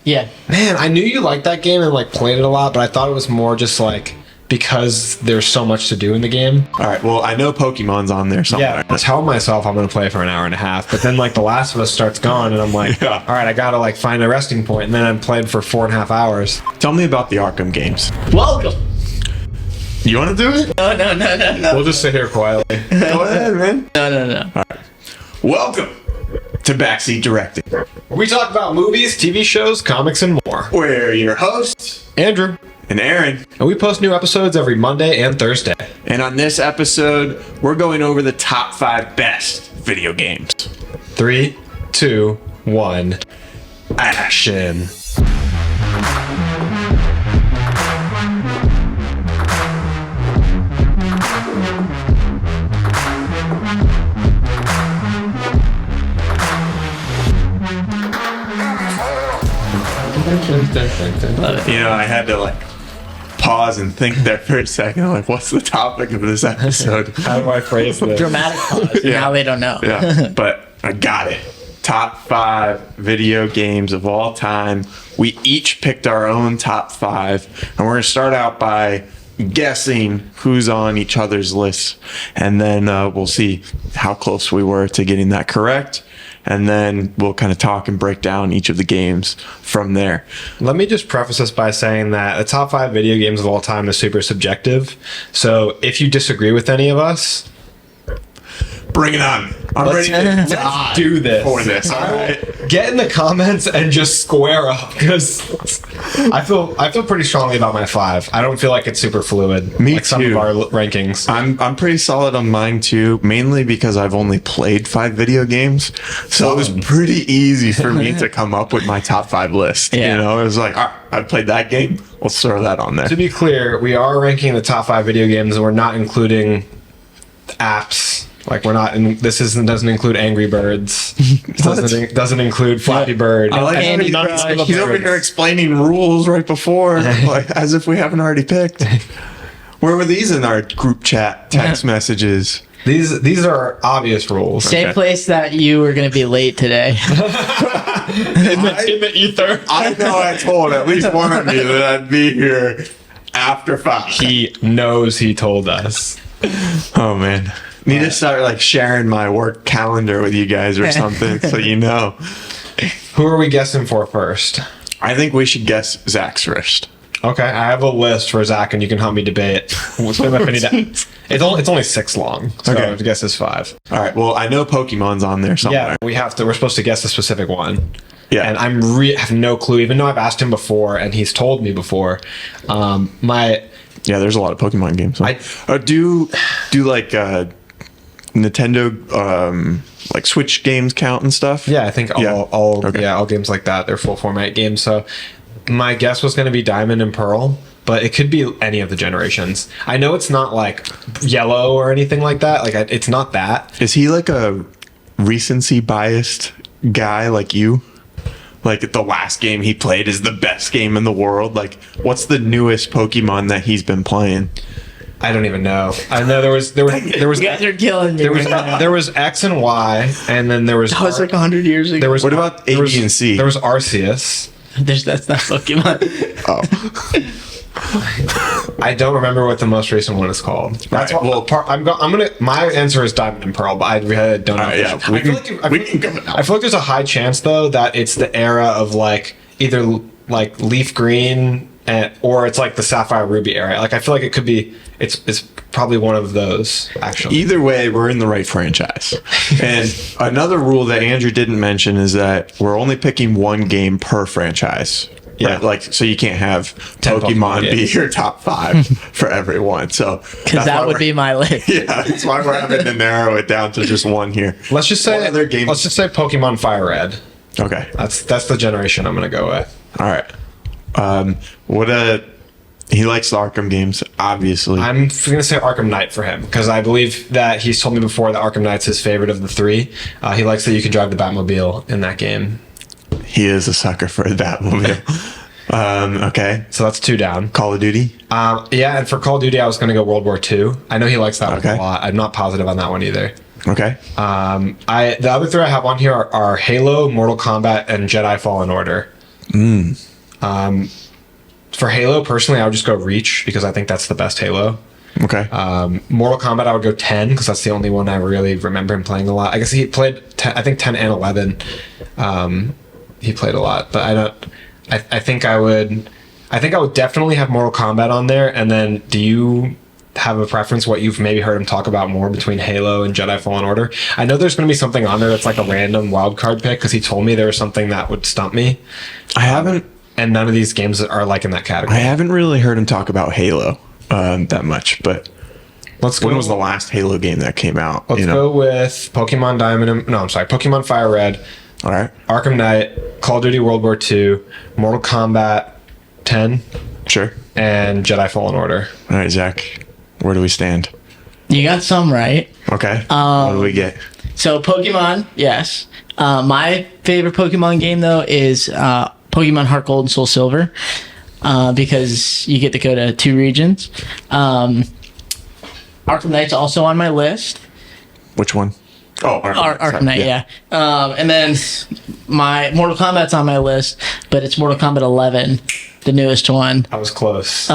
Yeah. Man, I knew you liked that game and like played it a lot, but I thought it was more just like because there's so much to do in the game. All right, well, I know Pokemon's on there somewhere. Yeah, I tell myself I'm going to play for an hour and a half, but then like The Last of Us starts going and I'm like, all right, I got to like find a resting point, and then I'm playing for 4.5 hours. Tell me about the Arkham games. Welcome. You want to do it? No. We'll just sit here quietly. Go ahead, man. No. All right. Welcome to Backseat Directing. We talk about movies, TV shows, comics, and more. We're your hosts, Andrew. and Aaron. And we post new episodes every Monday and Thursday. And on this episode, we're going over the top 5 best video games. 3, 2, 1, action. You know, I had to like pause and think there for a second. Like, what's the topic of this episode? How do I phrase this? Dramatic pause. Yeah. Now they don't know. Yeah, but I got it. Top 5 video games of all time. We each picked our own top 5, and we're gonna start out by guessing who's on each other's lists, and then we'll see how close we were to getting that correct. And then we'll kind of talk and break down each of the games from there. Let me just preface this by saying that the top 5 video games of all time is super subjective. So if you disagree with any of us, Bring it on. I'm ready to die do this. for this. All right. Get in the comments and just square up, because I feel pretty strongly about my 5. I don't feel like it's super fluid. Me like some too. of our rankings. I'm pretty solid on mine too, mainly because I've only played 5 video games. So it was pretty easy for me to come up with my top 5 list. Yeah. You know, it was like, all right, I played that game. Let's throw that on there. To be clear, we are ranking the top 5 video games, and we're not including apps. Like doesn't include Angry Birds. doesn't include Flappy Bird. I like how Candy he's Crush. he's over here explaining rules right before, like as if we haven't already picked. Where were these in our group chat text messages? These are obvious rules. Same place that you were going to be late today. In the ether. I know I told at least one of you that I'd be here after 5. He knows he told us. Oh man. Need to start like sharing my work calendar with you guys or something so you know. Who are we guessing for first? I think we should guess Zach's first. Okay, I have a list for Zach, and you can help me debate. It's only 6 long, so Okay. I would guess it's 5. All right. Well, I know Pokemon's on there somewhere. Yeah, we're supposed to guess a specific one. Yeah. And have no clue, even though I've asked him before, and he's told me before. Yeah, there's a lot of Pokemon games. Huh? Do like Nintendo like Switch games count and stuff? Yeah, I think all games like that, they're full format games. So my guess was going to be Diamond and Pearl, but it could be any of the generations. I know it's not like Yellow or anything like that. Like it's not that. Is he like a recency biased guy like you? Like the last game he played is the best game in the world. Like, what's the newest Pokemon that he's been playing? I don't even know. I know there was You guys are killing me. there was X and Y, and then there was That was like 100 years ago. What about A, B, and C? There was Arceus. That's not Pokemon. I don't remember what the most recent one is called. That's Right, what, I'm gonna. My answer is Diamond and Pearl, but I really don't know. All right, yeah, we can go with that. I feel like there's a high chance though that it's the era of like either like Leaf Green or it's like the Sapphire Ruby era. Like I feel like it could be. It's probably one of those actually. Either way, we're in the right franchise. And another rule that Andrew didn't mention is that we're only picking one game per franchise. Yeah. Right? Like, so you can't have 10 Pokemon be games. your top 5 for everyone. So Because that would be my list. Yeah, that's why we're having to narrow it down to just one here. Let's just say What other games? Let's just say Pokemon Fire Red. Okay. That's the generation I'm gonna go with. All right. He likes the Arkham games, obviously. I'm gonna say Arkham Knight for him because I believe that he's told me before that Arkham Knight's his favorite of the 3. He likes that you can drive the Batmobile in that game. He is a sucker for that movie. Okay. So that's 2 down. Call of Duty. Yeah, and for Call of Duty, I was going to go World War II. I know he likes that one Okay. a lot. I'm not positive on that one either. Okay. The other 3 I have on here are Halo, Mortal Kombat, and Jedi Fallen Order. For Halo, personally, I would just go Reach because I think that's the best Halo. Okay. Mortal Kombat, I would go 10 because that's the only one I really remember him playing a lot. I guess he played, I think 10 and 11. He played a lot, but I think I would definitely have Mortal Kombat on there. And then, do you have a preference what you've maybe heard him talk about more between Halo and Jedi Fallen Order? I know there's going to be something on there that's like a random wild card pick because he told me there was something that would stump me. I haven't, and none of these games are like in that category. I haven't really heard him talk about Halo that much, but when was the last Halo game that came out? Let's go with Pokemon Diamond. No, I'm sorry, Pokemon Fire Red. All right. Arkham Knight, Call of Duty World War II, Mortal Kombat 10, Sure. and Jedi Fallen Order. All right, Zach. Where do we stand? You got some right. Okay. What do we get? So Pokemon, yes. My favorite Pokemon game though is Pokemon Heart Gold and Soul Silver, because you get to go to 2 regions. Arkham Knight's also on my list. Which one? Oh, Arkham Knight, yeah. And then my Mortal Kombat's on my list, but it's Mortal Kombat 11, the newest one. I was close.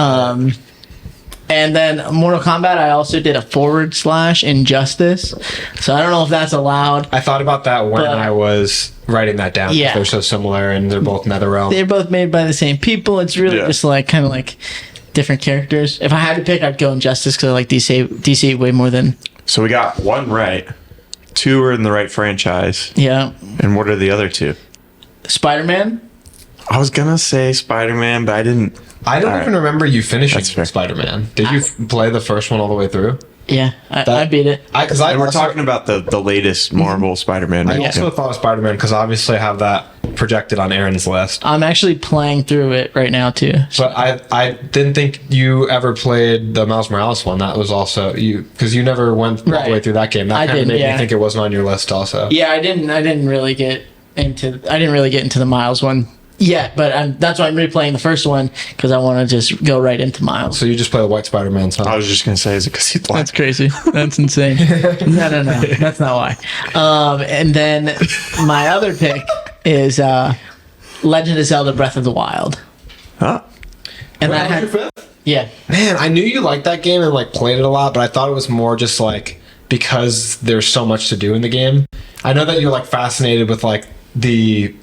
And then Mortal Kombat, I also did a / Injustice. So I don't know if that's allowed. I thought about that when I was writing that down. Yeah. They're so similar and they're both NetherRealm. They're both made by the same people. It's really just like kind of like different characters. If I had to pick, I'd go Injustice because I like DC way more than. So we got 1 right. 2 are in the right franchise. Yeah. And what are the other 2? Spider-Man. I was gonna say Spider-Man, but I didn't. I don't even remember you finishing That's fair. Spider-Man. Did you play the first one all the way through? Yeah, I beat it. And we're talking about the latest Marvel Spider-Man. I also thought of Spider-Man because obviously I have that projected on Aaron's list. I'm actually playing through it right now too. But I didn't think you ever played the Miles Morales one. That was also because you never went all the way through that game. That kind of made me think it wasn't on your list also. Yeah, I didn't really get into the Miles one yet, but that's why I'm replaying the first one because I want to just go right into Miles. So you just play the White Spider-Man. I was just gonna say, is it because he's black? That's crazy. That's insane. No. That's not why. And then my other pick is Legend of Zelda: Breath of the Wild. Huh? And that had your fifth? Yeah. Man, I knew you liked that game and like played it a lot, but I thought it was more just like because there's so much to do in the game. I know that you're like fascinated with like the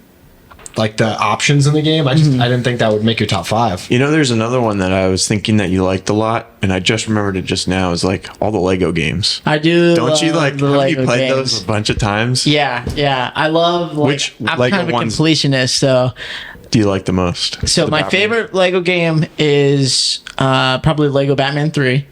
options in the game. I didn't think that would make your top 5. You know, there's another one that I was thinking that you liked a lot, and I just remembered it just now. Is like all the Lego games. I do. Don't you like? The have Lego you played games. those a bunch of times? Yeah. I love Which I'm Lego kind of a ones completionist, so. Do you like the most? So my favorite Lego game is probably Lego Batman 3.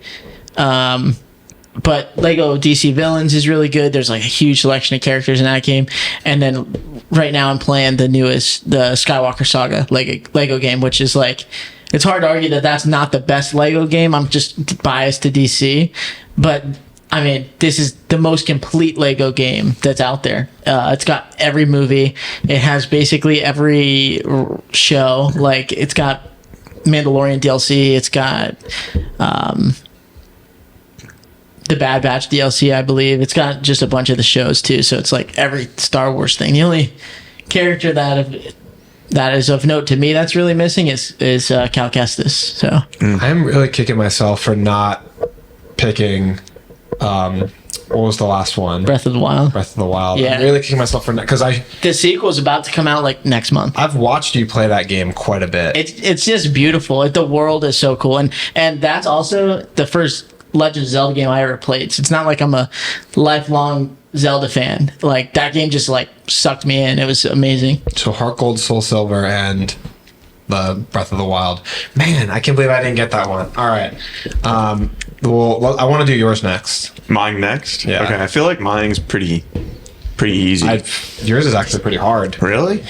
But Lego DC Villains is really good. There's like a huge selection of characters in that game. And then right now I'm playing the Skywalker Saga Lego game, which is like, it's hard to argue that that's not the best Lego game. I'm just biased to DC. But I mean, this is the most complete Lego game that's out there. It's got every movie. It has basically every show. Like, it's got Mandalorian DLC. It's got the Bad Batch DLC, I believe. It's got just a bunch of the shows too. So it's like every Star Wars thing. The only character that is of note to me that's really missing is Cal Kestis. So I'm really kicking myself for not picking. What was the last one? Breath of the Wild. Yeah. I'm really kicking myself for that because the sequel is about to come out like next month. I've watched you play that game quite a bit. It's just beautiful. The world is so cool, and that's also the first Legend of Zelda game I ever played. So it's not like I'm a lifelong Zelda fan. Like, that game just like sucked me in. It was amazing. So Heart Gold, Soul Silver, and the Breath of the Wild. Man, I can't believe I didn't get that one. All right. Well, I want to do yours next. Mine next? Yeah. Okay, I feel like mine's pretty easy. Yours is actually pretty hard. Really?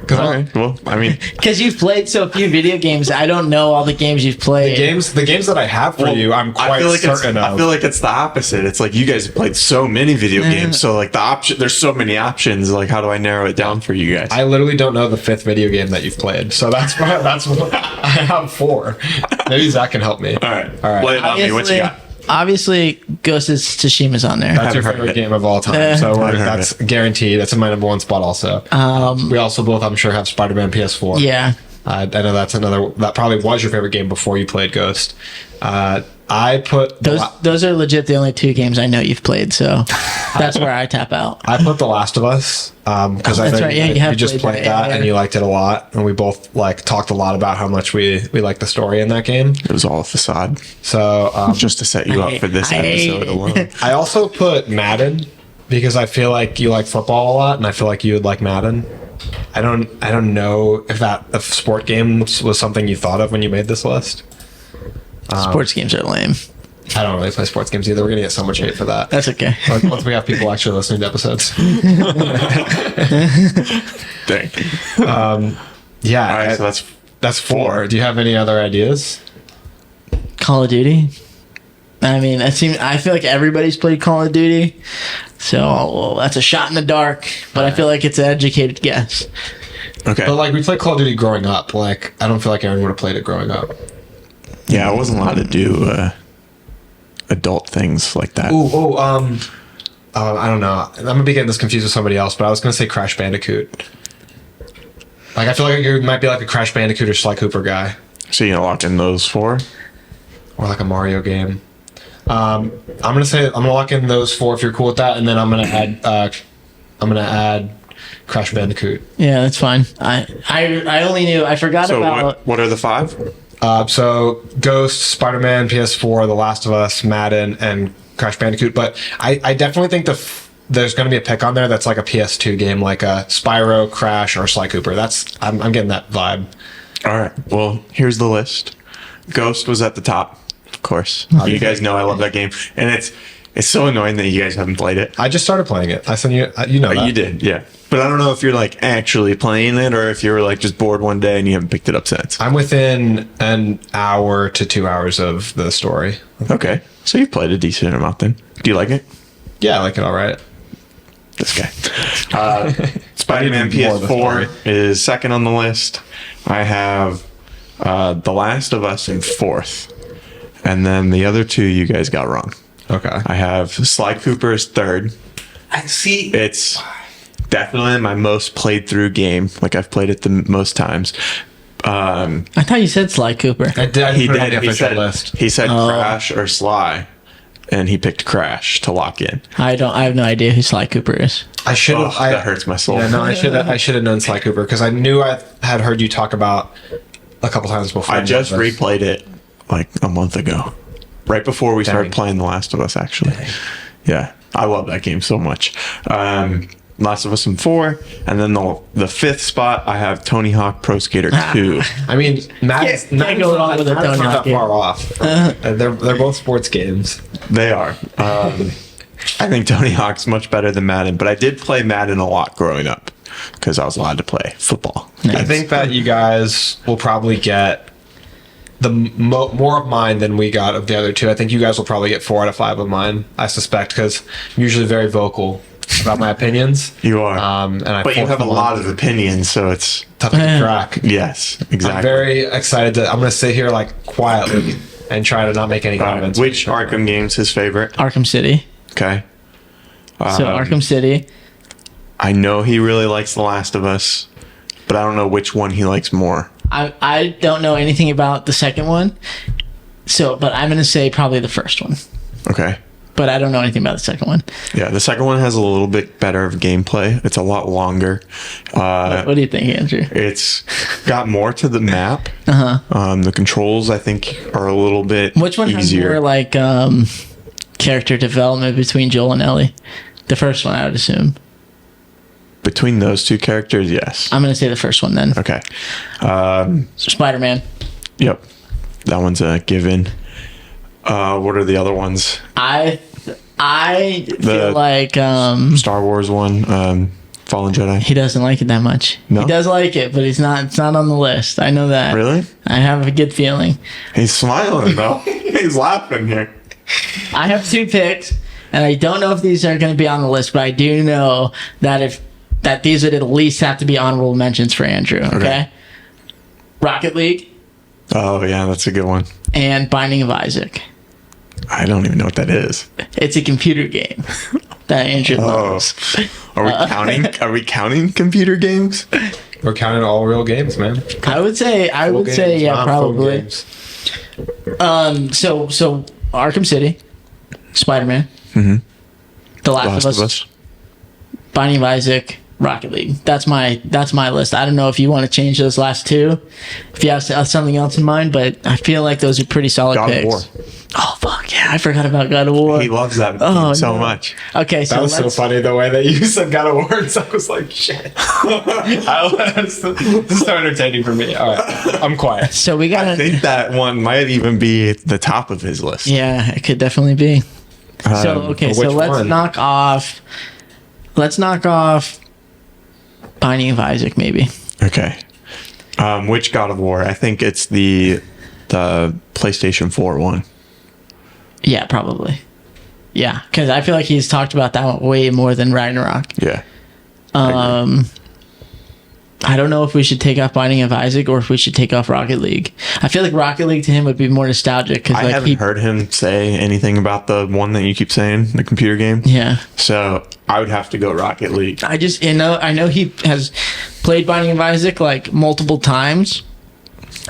All right. Well, I mean, because you've played so few video games, I don't know all the games you've played. The games that I have for you, I'm quite certain of. I feel like it's the opposite. It's like you guys have played so many video games, so like there's so many options. Like, how do I narrow it down for you guys? I literally don't know the 5th video game that you've played, so that's what I have 4. Maybe Zach can help me. All right. Lay it on me. What you got? Obviously, Ghost of Tsushima's on there. That's your Haven't heard favorite it. game of all time. So Haven't heard that's guaranteed. That's in my number one spot also. We also both, I'm sure, have Spider-Man PS4. Yeah. I know that probably was your favorite game before you played Ghost. I put those are legit the only 2 games I know you've played, so that's where I tap out. I put The Last of Us because I that's think right. Yeah, you have just played played that, that and yeah. you liked it a lot, and we both like talked a lot about how much we liked the story in that game. It was all a facade. So Just to set you up for this episode alone. I also put Madden because I feel like you like football a lot, and I feel like you would like Madden. I don't know if sport games was something you thought of when you made this list. Sports games are lame. I don't really play sports games either. We're gonna get so much hate for that. That's okay. Once we have people actually listening to episodes. Dang. Yeah, All right, so that's 4. Do you have any other ideas? Call of Duty. I mean, I feel like everybody's played Call of Duty, so well, that's a shot in the dark. But I feel like it's an educated guess. Okay. But like we played Call of Duty growing up. Like I don't feel like Aaron would have played it growing up. Yeah, I wasn't allowed to do adult things like that. I don't know. I'm gonna be getting this confused with somebody else, but I was gonna say Crash Bandicoot. Like I feel like you might be like a Crash Bandicoot or Sly Cooper guy, So you're gonna lock in those 4? or like a Mario game. I'm gonna lock in those 4 if you're cool with that, and then I'm gonna add Crash Bandicoot. Yeah, that's fine. I forgot So about. what are the 5? So Ghost, Spider-Man, PS4, The Last of Us, Madden, and Crash Bandicoot. But I definitely think there's going to be a pick on there that's like a PS2 game, like a Spyro, Crash, or Sly Cooper. I'm getting that vibe. All right. Well, here's the list. Ghost was at the top, of course. You guys know I love that game, and it's so annoying that you guys haven't played it. I just started playing it. I sent you. You know that. You did, yeah. But I don't know if you're like actually playing it or if you were like just bored one day and you haven't picked it up since. I'm within an hour to 2 hours of the story. Okay. So you've played a decent amount then. Do you like it? Yeah, I like it all right. This guy. Spider-Man I need more of the PS4 is second on the list. I have The Last of Us in 4th. And then the other 2 you guys got wrong. Okay. I have Sly Cooper is 3rd. I see. It's definitely my most played through game. Like I've played it the most times. I thought you said Sly Cooper. I did. He put it on did. the He official said, list. he said Crash or Sly, and he picked Crash to lock in. I have no idea who Sly Cooper is. I should have. That hurts my soul. Yeah, no, I should have known Sly Cooper because I knew I had heard you talk about a couple times before. I just replayed it like a month ago, right before we started playing The Last of Us. Actually, yeah, I love that game so much. Last of Us in 4, and then the 5th spot I have Tony Hawk Pro Skater 2. I mean, Madden's Can't go wrong with a not Tony Hawk that game. far off. They're both sports games. They are. I think Tony Hawk's much better than Madden, but I did play Madden a lot growing up because I was allowed to play football. I think that you guys will probably get the more of mine than we got of the other 2. I think you guys will probably get 4 out of 5 of mine. I suspect because I'm usually very vocal about my opinions. You are. But you have a lot of opinions, so it's tough to crack. Yes, exactly. I'm very excited I'm going to sit here like quietly and try to not make any comments. Which Arkham game's his favorite? Arkham City. Okay. So Arkham City. I know he really likes The Last of Us, but I don't know which one he likes more. I don't know anything about the second one, but I'm going to say probably the first one. Okay. But I don't know anything about the second one. Yeah, the second one has a little bit better of gameplay. It's a lot longer. What do you think, Andrew? It's got more to the map. The controls, I think, are a little bit Which one easier. has more like character development between Joel and Ellie? The first one, I would assume. Between those 2 characters, yes. I'm going to say the first one then. Okay. So Spider-Man. Yep. That one's a given. What are the other ones? I feel like Star Wars one, Fallen Jedi. he doesn't like it that much. No? He does like it, but it's not on the list. I know that. Really? I have a good feeling. He's smiling though. He's laughing here. I have 2 picks, and I don't know if these are going to be on the list, but I do know that these would at least have to be honorable mentions for Andrew. Okay. Rocket League Oh yeah, that's a good one. and Binding of Isaac. I don't even know what that is. It's a computer game that Andrew loves. Are we counting? Are we counting computer games? We're counting all real games, man. I would say, yeah, probably. So Arkham City, Spider-Man, The Last of Us, Binding of Isaac, Rocket League. That's my list. I don't know if you want to change those last two, if you have something else in mind, but I feel like those are pretty solid God picks. of War. Oh fuck yeah! I forgot about God of War. He loves that game so much. Okay, so That was so funny the way that you said God of War. And I was like, shit. This is so entertaining for me. All right, I'm quiet. So we got. I think that one might even be at the top of his list. Yeah, it could definitely be. So okay, so let's one? knock off. Let's knock off Binding of Isaac, maybe. Okay. Which God of War? I think it's the PlayStation 4 one. Yeah, probably. Yeah, because I feel like he's talked about that one way more than Ragnarok. Yeah. I don't know if we should take off Binding of Isaac or if we should take off Rocket League. I feel like Rocket League to him would be more nostalgic because I haven't heard him say anything about the one that you keep saying, the computer game. Yeah. So I would have to go Rocket League. I know he has played Binding of Isaac like multiple times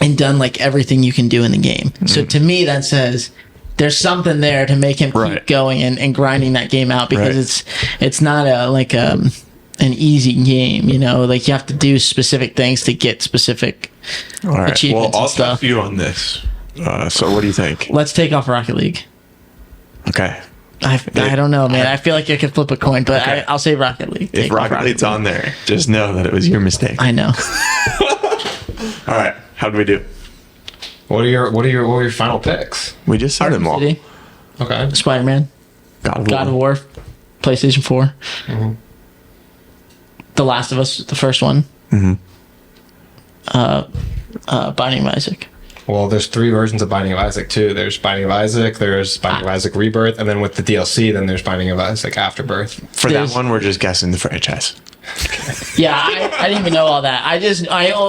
and done like everything you can do in the game. So to me that says there's something there to make him keep going and grinding that game out because it's not an easy game, you know, like you have to do specific things to get specific achievements. Well, I'll and stuff. test you on this. So what do you think? Let's take off Rocket League. Okay. I don't know, man. I feel like I could flip a coin, but I'll say Rocket League. If Rocket League's on there, just know that it was your mistake. I know. All right. How do we do? What are your final picks? We just said them all. City, Okay. Spider-Man, God God of War, PlayStation 4, The Last of Us, the first one, Binding of Isaac. Well, there's 3 versions of Binding of Isaac too. There's Binding of Isaac, there's Binding of Isaac Rebirth, and then with the DLC, then there's Binding of Isaac Afterbirth. For that one, we're just guessing the franchise. Yeah, I didn't even know all that. I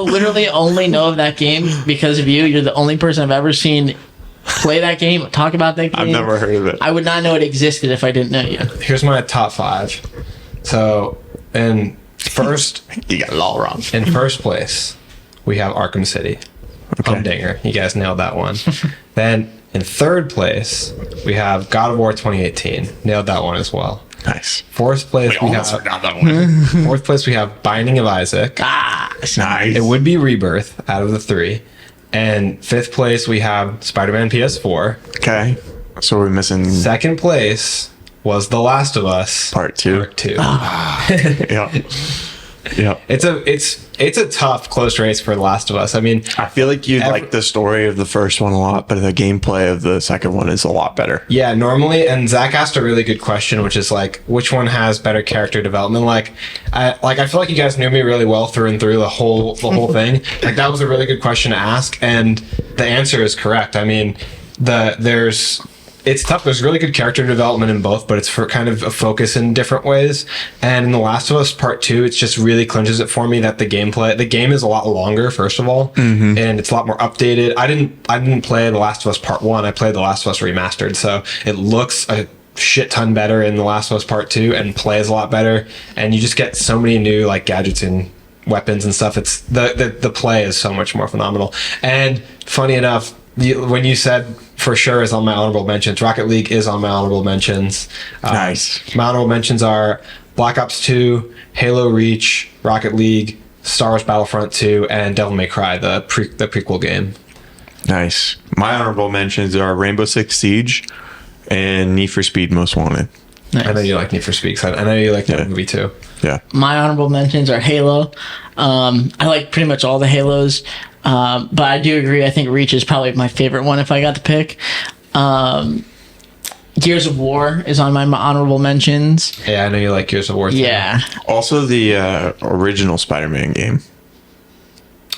literally only know of that game because of you. You're the only person I've ever seen play that game, talk about that game. I've never heard of it. I would not know it existed if I didn't know you. Here's my top 5. So, in first, You got it all wrong. in first place, we have Arkham City. Okay. Humdinger. You guys nailed that one. Then in third place, we have God of War 2018. Nailed that one as well. Nice. Fourth place, we Almost have forgot that one. fourth place we have Binding of Isaac. Nice. It would be Rebirth out of the 3. And fifth place we have Spider-Man PS4. Okay. So we're missing Second place was The Last of Us part 2. Part 2. Yeah. Yeah. It's a tough close race for The Last of Us. I mean, I feel like you'd like the story of the first one a lot, but the gameplay of the second one is a lot better. yeah, normally, and Zach asked a really good question, which is like, which one has better character development? I feel like you guys knew me really well through and through the whole thing. Like that was a really good question to ask, and the answer is correct. I mean, it's tough. There's really good character development in both, but it's for kind of a focus in different ways. And in The Last of Us Part 2, it just really clinches it for me that the game is a lot longer, first of all, and it's a lot more updated. I didn't play The Last of Us Part 1. I played The Last of Us Remastered, so it looks a shit ton better in The Last of Us Part 2 and plays a lot better. And you just get so many new like gadgets and weapons and stuff. It's the play is so much more phenomenal. And funny enough, when you said for sure is on my honorable mentions, Rocket League is on my honorable mentions. Nice. My honorable mentions are Black Ops 2, Halo Reach, Rocket League, Star Wars Battlefront 2, and Devil May Cry, the prequel game. Nice. My honorable mentions are Rainbow Six Siege and Need for Speed Most Wanted. Nice. I know you like Need for Speed. I know you like that movie too. Yeah. My honorable mentions are Halo. I like pretty much all the Halos, but I do agree. I think Reach is probably my favorite one if I got to pick. Gears of War is on my honorable mentions. Yeah, I know you like Gears of War too. Yeah. Also the original Spider-Man game.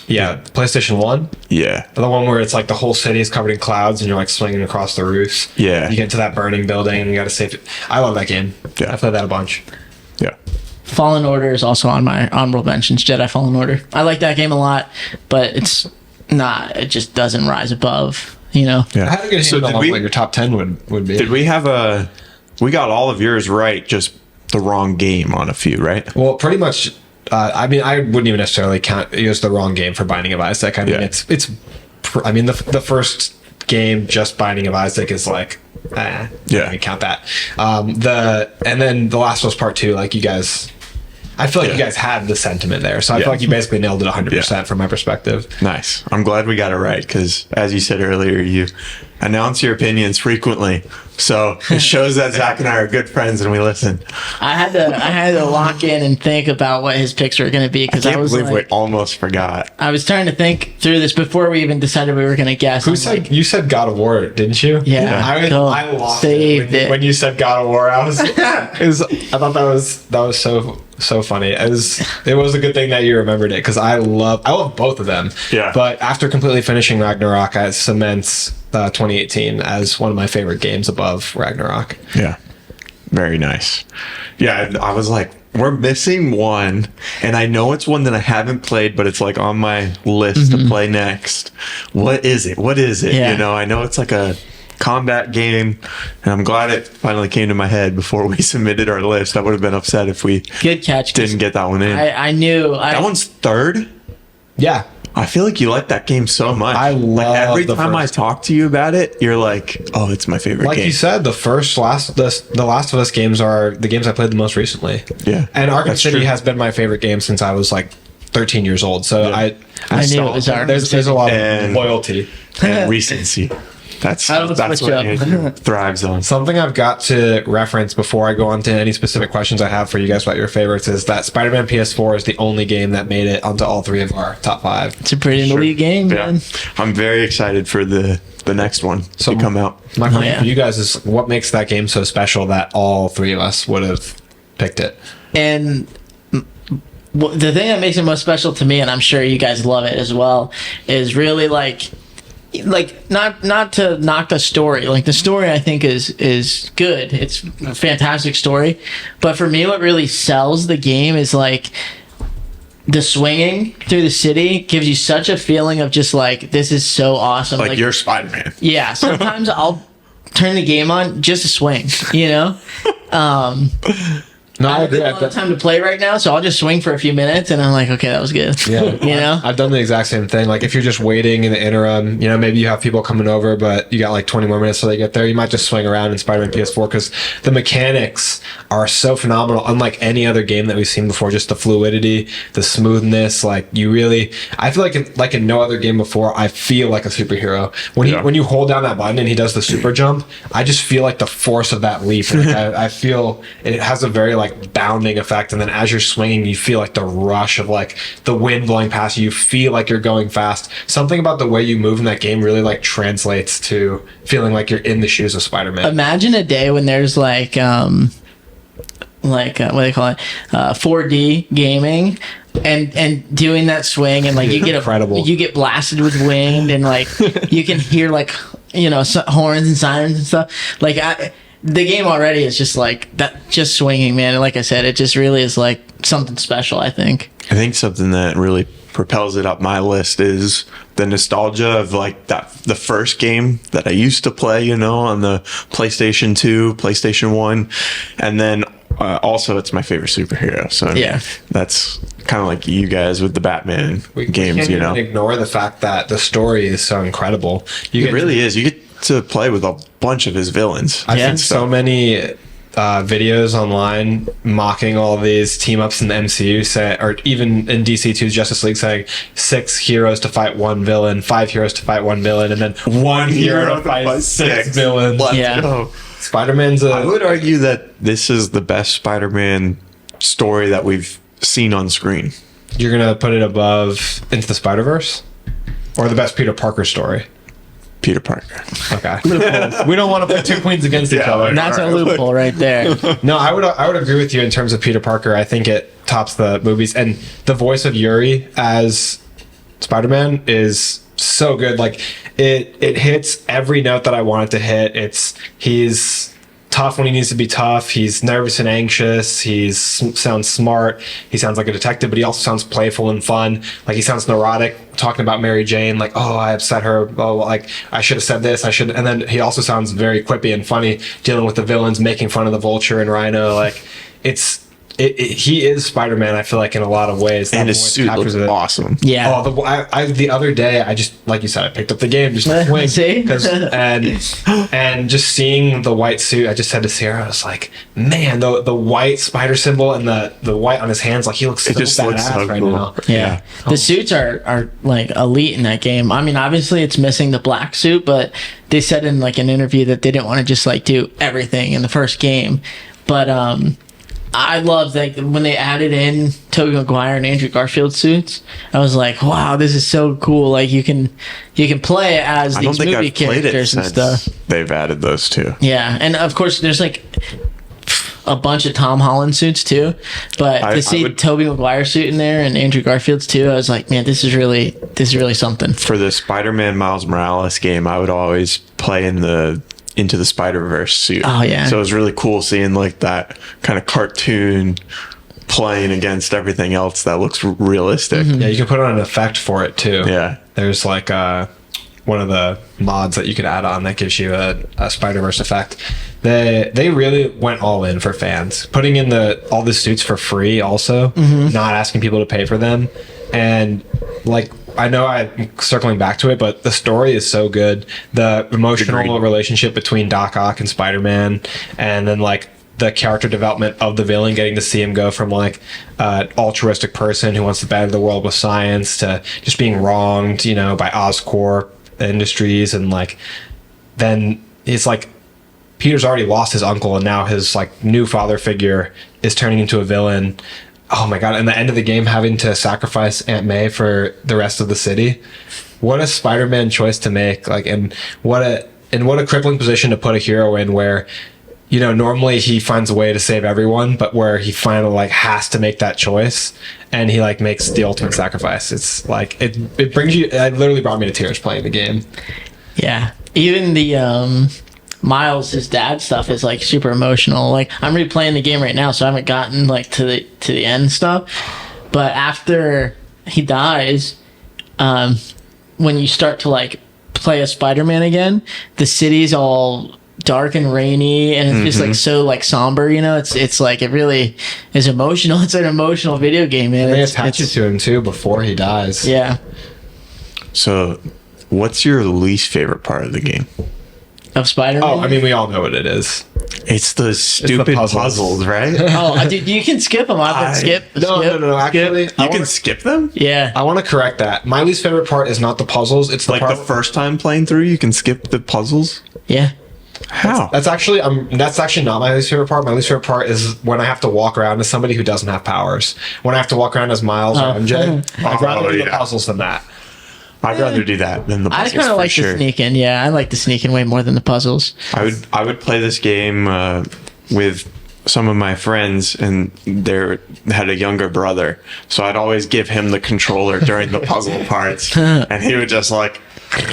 Yeah, PlayStation 1. Yeah. The one where it's like the whole city is covered in clouds and you're like swinging across the roofs. Yeah. You get to that burning building and you got to save it. I love that game. Yeah. I played that a bunch. Yeah. Fallen Order is also on my honorable mentions. Jedi Fallen Order. I like that game a lot, but it just doesn't rise above you know. I had a good So handle did on we- what your top 10 would be. Did we have we got all of yours right, just the wrong game on a few, right? Well, pretty much. I mean, I wouldn't even necessarily count it was the wrong game for Binding of Isaac. I mean, Yeah. I mean, the first game, just Binding of Isaac, is like, Yeah. I count that. And then The Last of Us Part 2, like you guys, I feel like you guys had the sentiment there. So I feel like you basically nailed it 100% from my perspective. Nice. I'm glad we got it right because, as you said earlier, you announce your opinions frequently. So it shows that Zach and I are good friends and we listen. I had to lock in and think about what his picks were going to be because I Can't was believe we like, almost forgot. I was trying to think through this before we even decided we were going to guess. Who I'm said like, you said God of War, didn't you? Yeah. I lost Saved it it. when you said God of War. I thought that was so funny. It was a good thing that you remembered it because I love both of them. Yeah. But after completely finishing Ragnarok, it cements 2018 as one of my favorite games above Ragnarok. Yeah. Very nice. Yeah, I was like, we're missing one, and I know it's one that I haven't played, but it's like on my list to play next. What is it? Yeah. You know, I know it's like a combat game, and I'm glad it finally came to my head before we submitted our list. I would have been upset if we good catch. 'Cause didn't get that one in. I knew. That one's third. Yeah. I feel like you like that game so much. I like love every the time I first- talk to you about it, you're like, "Oh, it's my favorite Like game." you said, the Last of Us games are the games I played the most recently. Yeah, And Arkham that's City true. has been my favorite game since I was like 13 years old. So Yeah. I knew still, it was Arkham there's a lot And- of loyalty. and recency. That's I don't that's switch what up. Andrew thrives on. Something I've got to reference before I go on to any specific questions I have for you guys about your favorites is that Spider-Man PS4 is the only game that made it onto all three of our top 5. It's a pretty elite game, Yeah, man. I'm very excited for the next one to come out. My question yeah. for you guys is what makes that game so special that all three of us would have picked it? And the thing that makes it most special to me, and I'm sure you guys love it as well, is really like not to knock the story. Like the story, I think is good. It's a fantastic story, but for me, what really sells the game is like the swinging through the city gives you such a feeling of just like this is so awesome. Like you're Spider-Man. Yeah, sometimes I'll turn the game on just to swing, you know? No, I don't have a lot of time to play right now, so I'll just swing for a few minutes, and I'm like, okay, that was good. Yeah, You know? I've done the exact same thing. Like if you're just waiting in the interim, you know, maybe you have people coming over, but you got like 20 more minutes till they get there. You might just swing around in Spider-Man PS4 because the mechanics are so phenomenal. Unlike any other game that we've seen before, just the fluidity, the smoothness. Like you really, I feel like in no other game before, I feel like a superhero when you hold down that button and he does the super jump. I just feel like the force of that leap. Like, I feel it has a very like bounding effect, and then as you're swinging you feel like the rush of like the wind blowing past you. You feel like you're going fast. Something about the way you move in that game really like translates to feeling like you're in the shoes of Spider-Man. Imagine a day when there's like what do they call it? 4D gaming. And doing that swing and like you get Incredible. you get blasted with wind and like you can hear like horns and sirens and stuff. Like the game already is just like that, just swinging, man. And like I said, it just really is like something special, I think. I think something that really propels it up my list is the nostalgia of like the first game that I used to play, you know, on the PlayStation 2, PlayStation 1, and then also it's my favorite superhero. So I mean, Yeah. that's kind of like you guys with the Batman we games, can't you even know. ignore the fact that the story is so incredible. It really is. You get to play with a bunch of his villains. I've Yeah. seen so many videos online mocking all these team ups in the MCU, or even in DC2's Justice League, saying 6 heroes to fight 1 villain, 5 heroes to fight 1 villain, and then 1 hero to fight 6 villains. Let's Yeah. go. Spider-Man's I would argue that this is the best Spider-Man story that we've seen on screen. You're gonna put it above Into the Spider-Verse, or the best Peter Parker story. Peter Parker. Okay, we don't want to put 2 queens against each other. And that's a loophole right there. No, I would agree with you in terms of Peter Parker. I think it tops the movies, and the voice of Yuri as Spider-Man is so good. Like it hits every note that I want it to hit. He's tough when he needs to be tough. He's nervous and anxious. Sounds smart. He sounds like a detective, but he also sounds playful and fun. Like he sounds neurotic, talking about Mary Jane, like, oh, I upset her. Oh, like I should have said this. I should. And then he also sounds very quippy and funny, dealing with the villains, making fun of the Vulture and Rhino. Like he is Spider-Man, I feel like, in a lot of ways. And his suit looks awesome. Yeah. Oh, the other day, I just, like you said, I picked up the game just to swing. See? And just seeing the white suit, I just said to Sarah, I was like, man, the white spider symbol and the white on his hands, like he looks so badass right now. Yeah. The suits are like elite in that game. I mean, obviously it's missing the black suit, but they said in like an interview that they didn't want to just like do everything in the first game. But I love that when they added in Tobey Maguire and Andrew Garfield suits. I was like, wow, this is so cool. Like you can play as these movie characters and stuff. They've added those too. Yeah, and of course there's like a bunch of Tom Holland suits too. But to see Tobey Maguire suit in there and Andrew Garfield's too, I was like, man, this is really something. For the Spider-Man Miles Morales game, I would always play in the Into the Spider-Verse suit. Oh yeah. So it was really cool seeing like that kind of cartoon playing against everything else that looks realistic. Yeah, you can put on an effect for it too. Yeah. There's like one of the mods that you could add on that gives you a Spider-Verse effect. They really went all in for fans, putting in all the suits for free also, not asking people to pay for them. And like, I know I'm circling back to it, but the story is so good. The emotional relationship between Doc Ock and Spider-Man, and then like the character development of the villain, getting to see him go from like an altruistic person who wants to better the world with science to just being wronged, by Oscorp Industries. And like, then it's like Peter's already lost his uncle, and now his like new father figure is turning into a villain. Oh my god, and the end of the game having to sacrifice Aunt May for the rest of the city. What a Spider-Man choice to make. Like, and what a crippling position to put a hero in where, normally he finds a way to save everyone, but where he finally like has to make that choice, and he like makes the ultimate sacrifice. It's like it brings you, it literally brought me to tears playing the game. Yeah. Even the Miles, his dad stuff is like super emotional. Like I'm replaying the game right now, so I haven't gotten like to the end stuff. But after he dies, when you start to like play as Spider-Man again, the city's all dark and rainy, and it's just like so like somber. It's like it really is emotional. It's an emotional video game, man. And they attach you to him too before he dies. Yeah. So, what's your least favorite part of the game? Of Spider-Man? Oh, I mean, we all know what it is. It's the stupid puzzles, right? Oh, dude, you can skip them. I can skip. No. Actually, you can skip them? Yeah. I want to correct that. My least favorite part is not the puzzles. It's like the first time playing through, you can skip the puzzles? Yeah. How? That's actually not my least favorite part. My least favorite part is when I have to walk around as somebody who doesn't have powers. When I have to walk around as Miles or MJ. I'd rather do the puzzles than that. I'd rather do that than the puzzles. I kind of like the sneaking. Yeah, I like the sneaking way more than the puzzles. I would play this game with some of my friends, and they had a younger brother, so I'd always give him the controller during the puzzle parts, and he would just like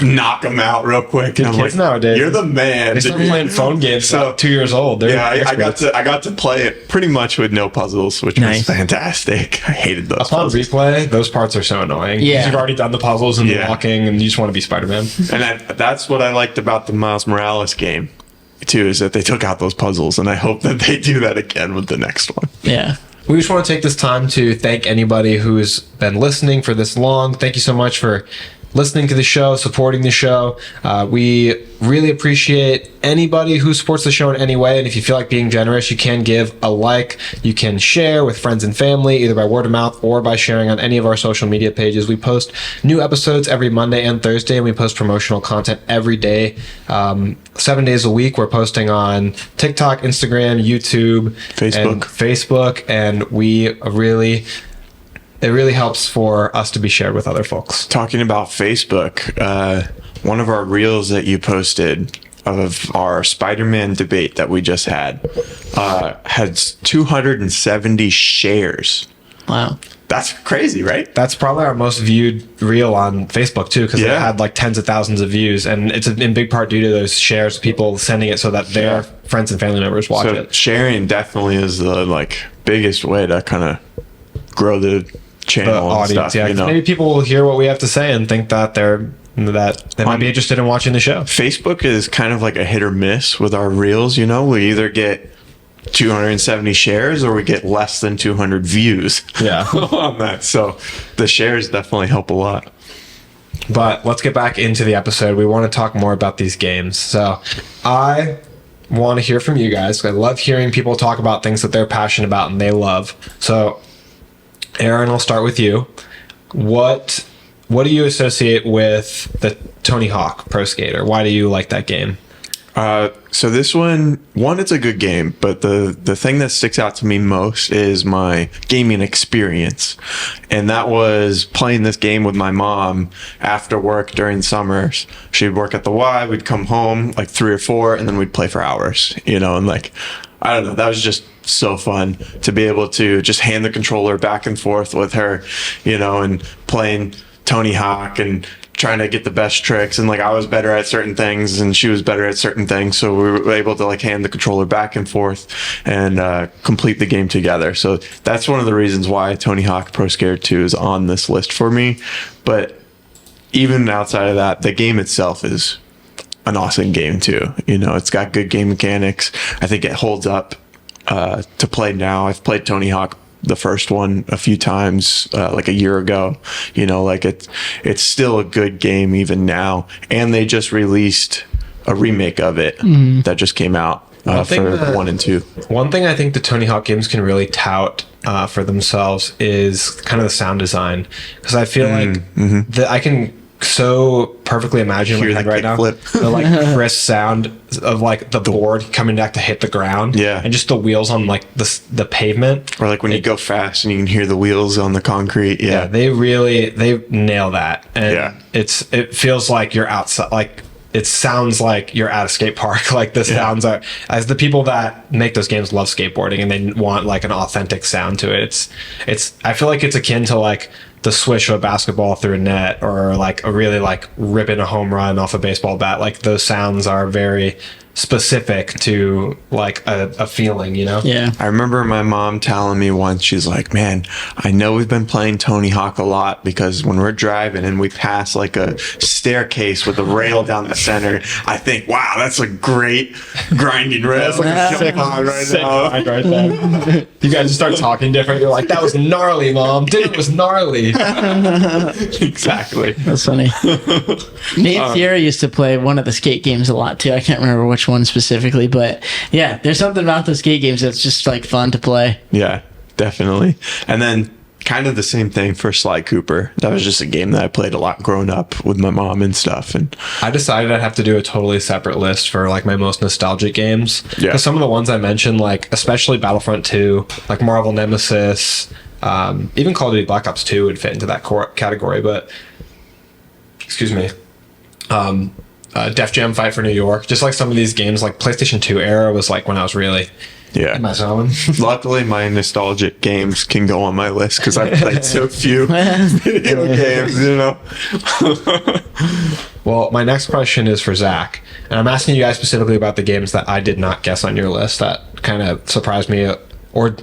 knock them out real quick. Kids like, nowadays, you're the man. They start playing phone games. So 2 years old. I got to play it pretty much with no puzzles, which was fantastic. I hated those. Upon replay, those parts are so annoying. Yeah, you've already done the puzzles and the walking, and you just want to be Spider-Man. And that's what I liked about the Miles Morales game too, is that they took out those puzzles, and I hope that they do that again with the next one. Yeah. We just want to take this time to thank anybody who's been listening for this long. Thank you so much for listening to the show, supporting the show. We really appreciate anybody who supports the show in any way. And if you feel like being generous, you can give a like. You can share with friends and family, either by word of mouth or by sharing on any of our social media pages. We post new episodes every Monday and Thursday, and we post promotional content every day. 7 days a week, we're posting on TikTok, Instagram, YouTube, Facebook, and it really helps for us to be shared with other folks. Talking about Facebook, one of our reels that you posted of our Spider-Man debate that we just had 270 shares. Wow. That's crazy, right? That's probably our most viewed reel on Facebook too, because it had like tens of thousands of views, and it's in big part due to those shares, people sending it so that their friends and family members watch it. Sharing definitely is the like biggest way to kind of grow the channel The and audience. stuff. Yeah, You know? maybe people will hear what we have to say and think that they might be interested in watching the show. Facebook is kind of like a hit or miss with our reels. You know, we either get 270 shares or we get less than 200 views on that. So the shares definitely help a lot. But let's get back into the episode. We want to talk more about these games. So I want to hear from you guys. I love hearing people talk about things that they're passionate about and they love. So Arron, I'll start with you. What do you associate with the Tony Hawk Pro Skater? Why do you like that game? So this one, it's a good game, but the thing that sticks out to me most is my gaming experience. And that was playing this game with my mom after work during summers. She'd work at the Y, we'd come home like 3 or 4, and then we'd play for hours, you know, and like, I don't know, that was just so fun to be able to just hand the controller back and forth with her, you know, and playing Tony Hawk and trying to get the best tricks, and like I was better at certain things and she was better at certain things, so we were able to like hand the controller back and forth and complete the game together. So that's one of the reasons why Tony Hawk Pro Skater 2 is on this list for me. But even outside of that, the game itself is an awesome game too. You know, it's got good game mechanics. I think it holds up to play now. I've played Tony Hawk, the first one, a few times, like a year ago. You know, like it's still a good game even now. And they just released a remake of it that just came out for 1 and 2. One thing I think the Tony Hawk games can really tout for themselves is kind of the sound design, because I feel like that I can so perfectly imagine in my head right now the like crisp sound of like the board coming back to hit the ground, and just the wheels on like the pavement, or like when you go fast and you can hear the wheels on the concrete. They nail that, and it feels like you're outside, like it sounds like you're at a skate park. Like the sounds are, as the people that make those games love skateboarding and they want like an authentic sound to it. It's I feel like it's akin to like the swish of a basketball through a net, or like a really like ripping a home run off a baseball bat. Like those sounds are very specific to like a feeling, you know? Yeah. I remember my mom telling me once, she's like, man, I know we've been playing Tony Hawk a lot because when we're driving and we pass like a staircase with a rail down the center, I think, wow, that's a great grinding rail. That's like a sick line right now. Right there. You guys just start talking different. You're like, that was gnarly, Mom. Dude, it was gnarly. Exactly. That's funny. Me and Sierra used to play one of the skate games a lot too. I can't remember which one specifically, but yeah, there's something about those skate games that's just like fun to play. Yeah, definitely. And then kind of the same thing for Sly Cooper. That was just a game that I played a lot growing up with my mom and stuff. And I decided I'd have to do a totally separate list for like my most nostalgic games. Yeah. Because some of the ones I mentioned, like especially Battlefront 2, like Marvel Nemesis, even Call of Duty Black Ops 2 would fit into that category. But excuse me. Def Jam Fight for New York, just like some of these games, like PlayStation 2 era was like when I was really in my zone. Luckily, my nostalgic games can go on my list because I've played so few video games, you know. Well, my next question is for Zach, and I'm asking you guys specifically about the games that I did not guess on your list that kind of surprised me, or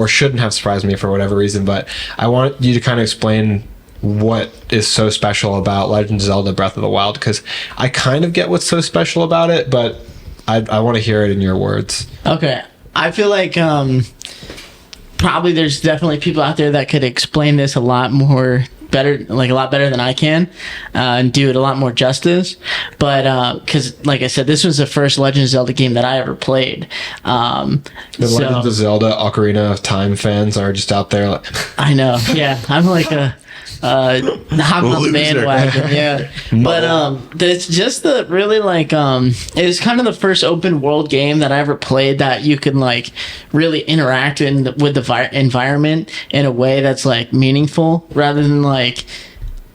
shouldn't have surprised me for whatever reason. But I want you to kind of explain what is so special about Legend of Zelda Breath of the Wild, because I kind of get what's so special about it, but I want to hear it in your words. Okay. I feel like probably there's definitely people out there that could explain this a lot better than I can, and do it a lot more justice. But because like I said, this was the first Legend of Zelda game that I ever played. The Legend of Zelda Ocarina of Time fans are just out there like, I know. Yeah, I'm like a hop on the bandwagon. Yeah, but it's just the really like it was kind of the first open world game that I ever played that you could like really interact with the environment in a way that's like meaningful, rather than like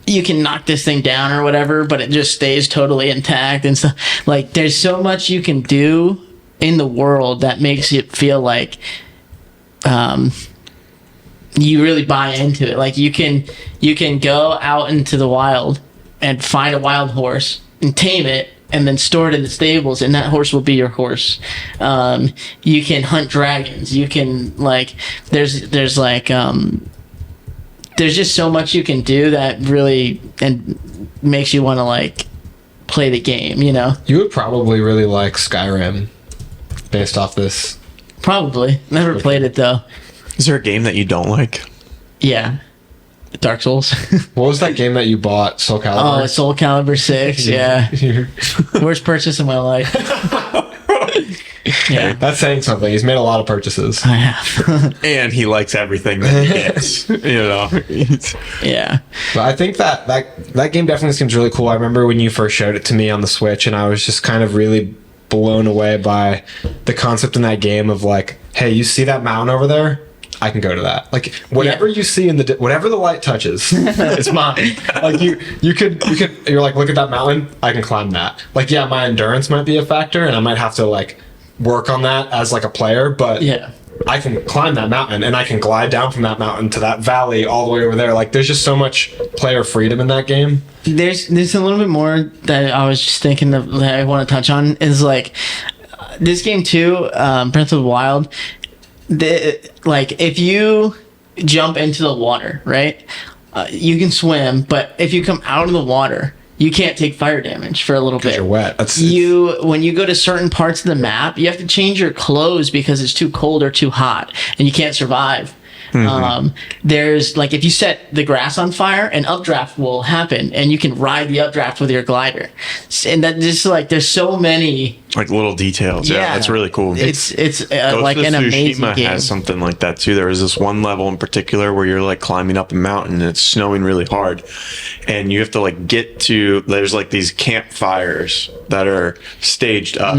you can knock this thing down or whatever, but it just stays totally intact and stuff. Like there's so much you can do in the world that makes it feel like you really buy into it. Like you can go out into the wild and find a wild horse and tame it and then store it in the stables, and that horse will be your horse. You can hunt dragons. You can there's just so much you can do that really and makes you want to play the game. You would probably really like Skyrim, based off this. Probably never played it though. Is there a game that you don't like? Yeah. Dark Souls. What was that game that you bought? Soul Calibur? Oh, Soul Calibur 6, yeah. Worst purchase of my life. Yeah. That's saying something. He's made a lot of purchases. I have. And he likes everything that he gets. Yeah. But I think that game definitely seems really cool. I remember when you first showed it to me on the Switch, and I was just kind of really blown away by the concept in that game of hey, you see that mountain over there? I can go to that. Whatever you see in whatever the light touches, it's mine. You're like, look at that mountain. I can climb that. Yeah, my endurance might be a factor, and I might have to work on that as a player. But yeah, I can climb that mountain, and I can glide down from that mountain to that valley all the way over there. There's just so much player freedom in that game. There's a little bit more that I was just thinking that I want to touch on is this game too, Breath of the Wild. If you jump into the water, right, you can swim, but if you come out of the water, you can't take fire damage for a little bit. You're wet. When you go to certain parts of the map, you have to change your clothes because it's too cold or too hot, and you can't survive. Mm-hmm. There's if you set the grass on fire, an updraft will happen, and you can ride the updraft with your glider. And that just there's so many little details. Yeah, that's really cool. It's an amazing Tsushima game. has something like that too. There was this one level in particular where you're climbing up a mountain and it's snowing really hard, and you have to get to there's these campfires that are staged up,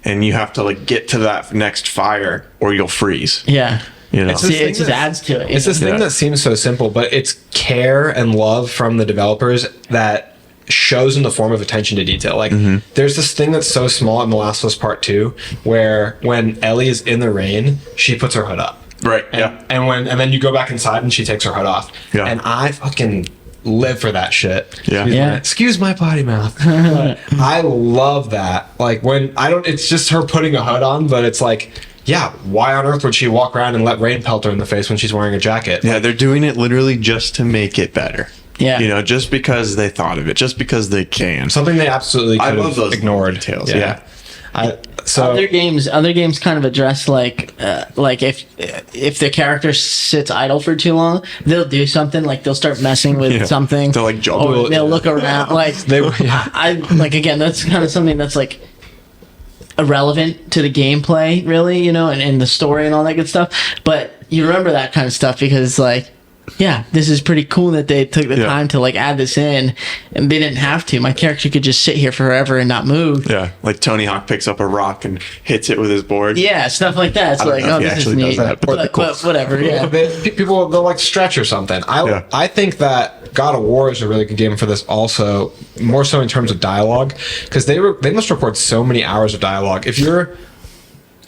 and you have to get to that next fire or you'll freeze. Yeah. It just adds to it. It's this thing that seems so simple, but it's care and love from the developers that shows in the form of attention to detail. There's this thing that's so small in The Last of Us Part 2 where when Ellie is in the rain, she puts her hood up. Right. And then you go back inside and she takes her hood off. Yeah. And I fucking live for that shit. Yeah. Excuse my potty mouth. I love that. It's just her putting a hood on, but it's yeah, why on earth would she walk around and let rain pelt her in the face when she's wearing a jacket? Yeah, they're doing it literally just to make it better. Yeah. Just because they thought of it, just because they can. Something they absolutely could have those ignored. Details. Yeah. Other games kind of address if the character sits idle for too long, they'll do something they'll start messing with something. They'll jump. Or they'll look around again, that's kind of something that's irrelevant to the gameplay, really, and the story and all that good stuff. But you remember that kind of stuff because this is pretty cool that they took the time to add this in, and they didn't have to. My character could just sit here forever and not move. Yeah, Tony Hawk picks up a rock and hits it with his board. Yeah, stuff like that. It's this is neat. But whatever. Yeah, people they'll stretch or something. I think that God of War is a really good game for this. Also, more so in terms of dialogue, because they must record so many hours of dialogue. If you're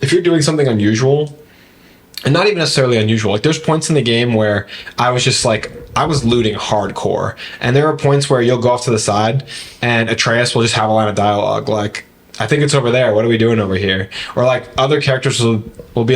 doing something unusual. And not even necessarily unusual. There's points in the game where I was just I was looting hardcore. And there are points where you'll go off to the side and Atreus will just have a line of dialogue I think it's over there. What are we doing over here? Or other characters will be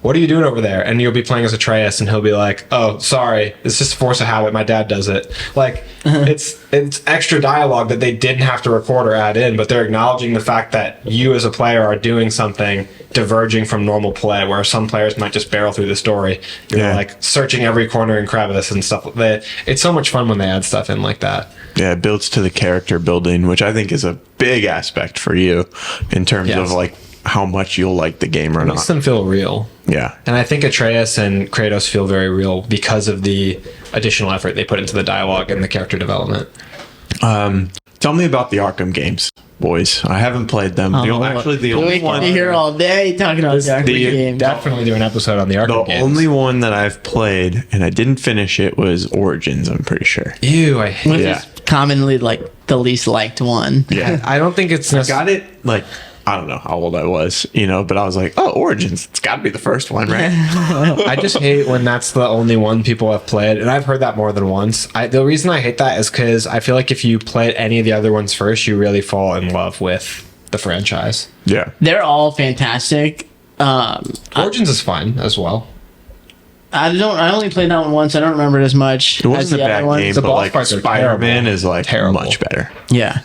what are you doing over there? And you'll be playing as Atreus and he'll be oh, sorry. It's just force of habit. My dad does it. It's extra dialogue that they didn't have to record or add in, but they're acknowledging the fact that you as a player are doing something diverging from normal play, where some players might just barrel through the story. You're searching every corner and crevice and stuff like that. It's so much fun when they add stuff in like that. Yeah, it builds to the character building, which I think is a big aspect for you in terms of how much you'll like the game or not. It makes them feel real. Yeah. And I think Atreus and Kratos feel very real because of the additional effort they put into the dialogue and the character development. Tell me about the Arkham games, boys. I haven't played them. The only one here all day talking about the Arkham games. Definitely do an episode on the Arkham games. The only one that I've played and I didn't finish it was Origins. I'm pretty sure. Ew, I hate it. Commonly the least liked one. Yeah, I don't think it's. I got it I don't know how old I was, but I was like, oh, Origins, it's got to be the first one, right? I just hate when that's the only one people have played, and I've heard that more than once. The reason I hate that is because I feel like if you played any of the other ones first, you really fall in love with the franchise. Yeah. They're all fantastic. Origins is fun as well. I only played that one once. I don't remember it as much. It wasn't a bad game, The but boss like fights are Spider-Man terrible. is like Terrible. much better. Yeah.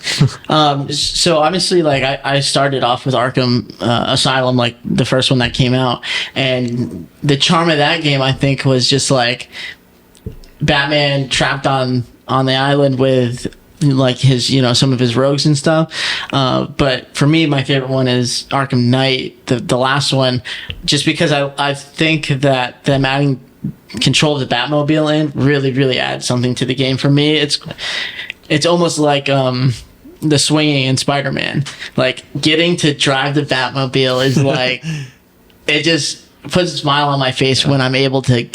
So obviously, like I started off with Arkham Asylum, like the first one that came out, and the charm of that game, I think, was just like Batman trapped on the island with like his, some of his rogues and stuff. But for me, my favorite one is Arkham Knight, the last one, just because I think that them adding control of the Batmobile in really, really adds something to the game. For me, it's almost like the swinging in Spider-Man. Like getting to drive the Batmobile is like it just puts a smile on my face when I'm able to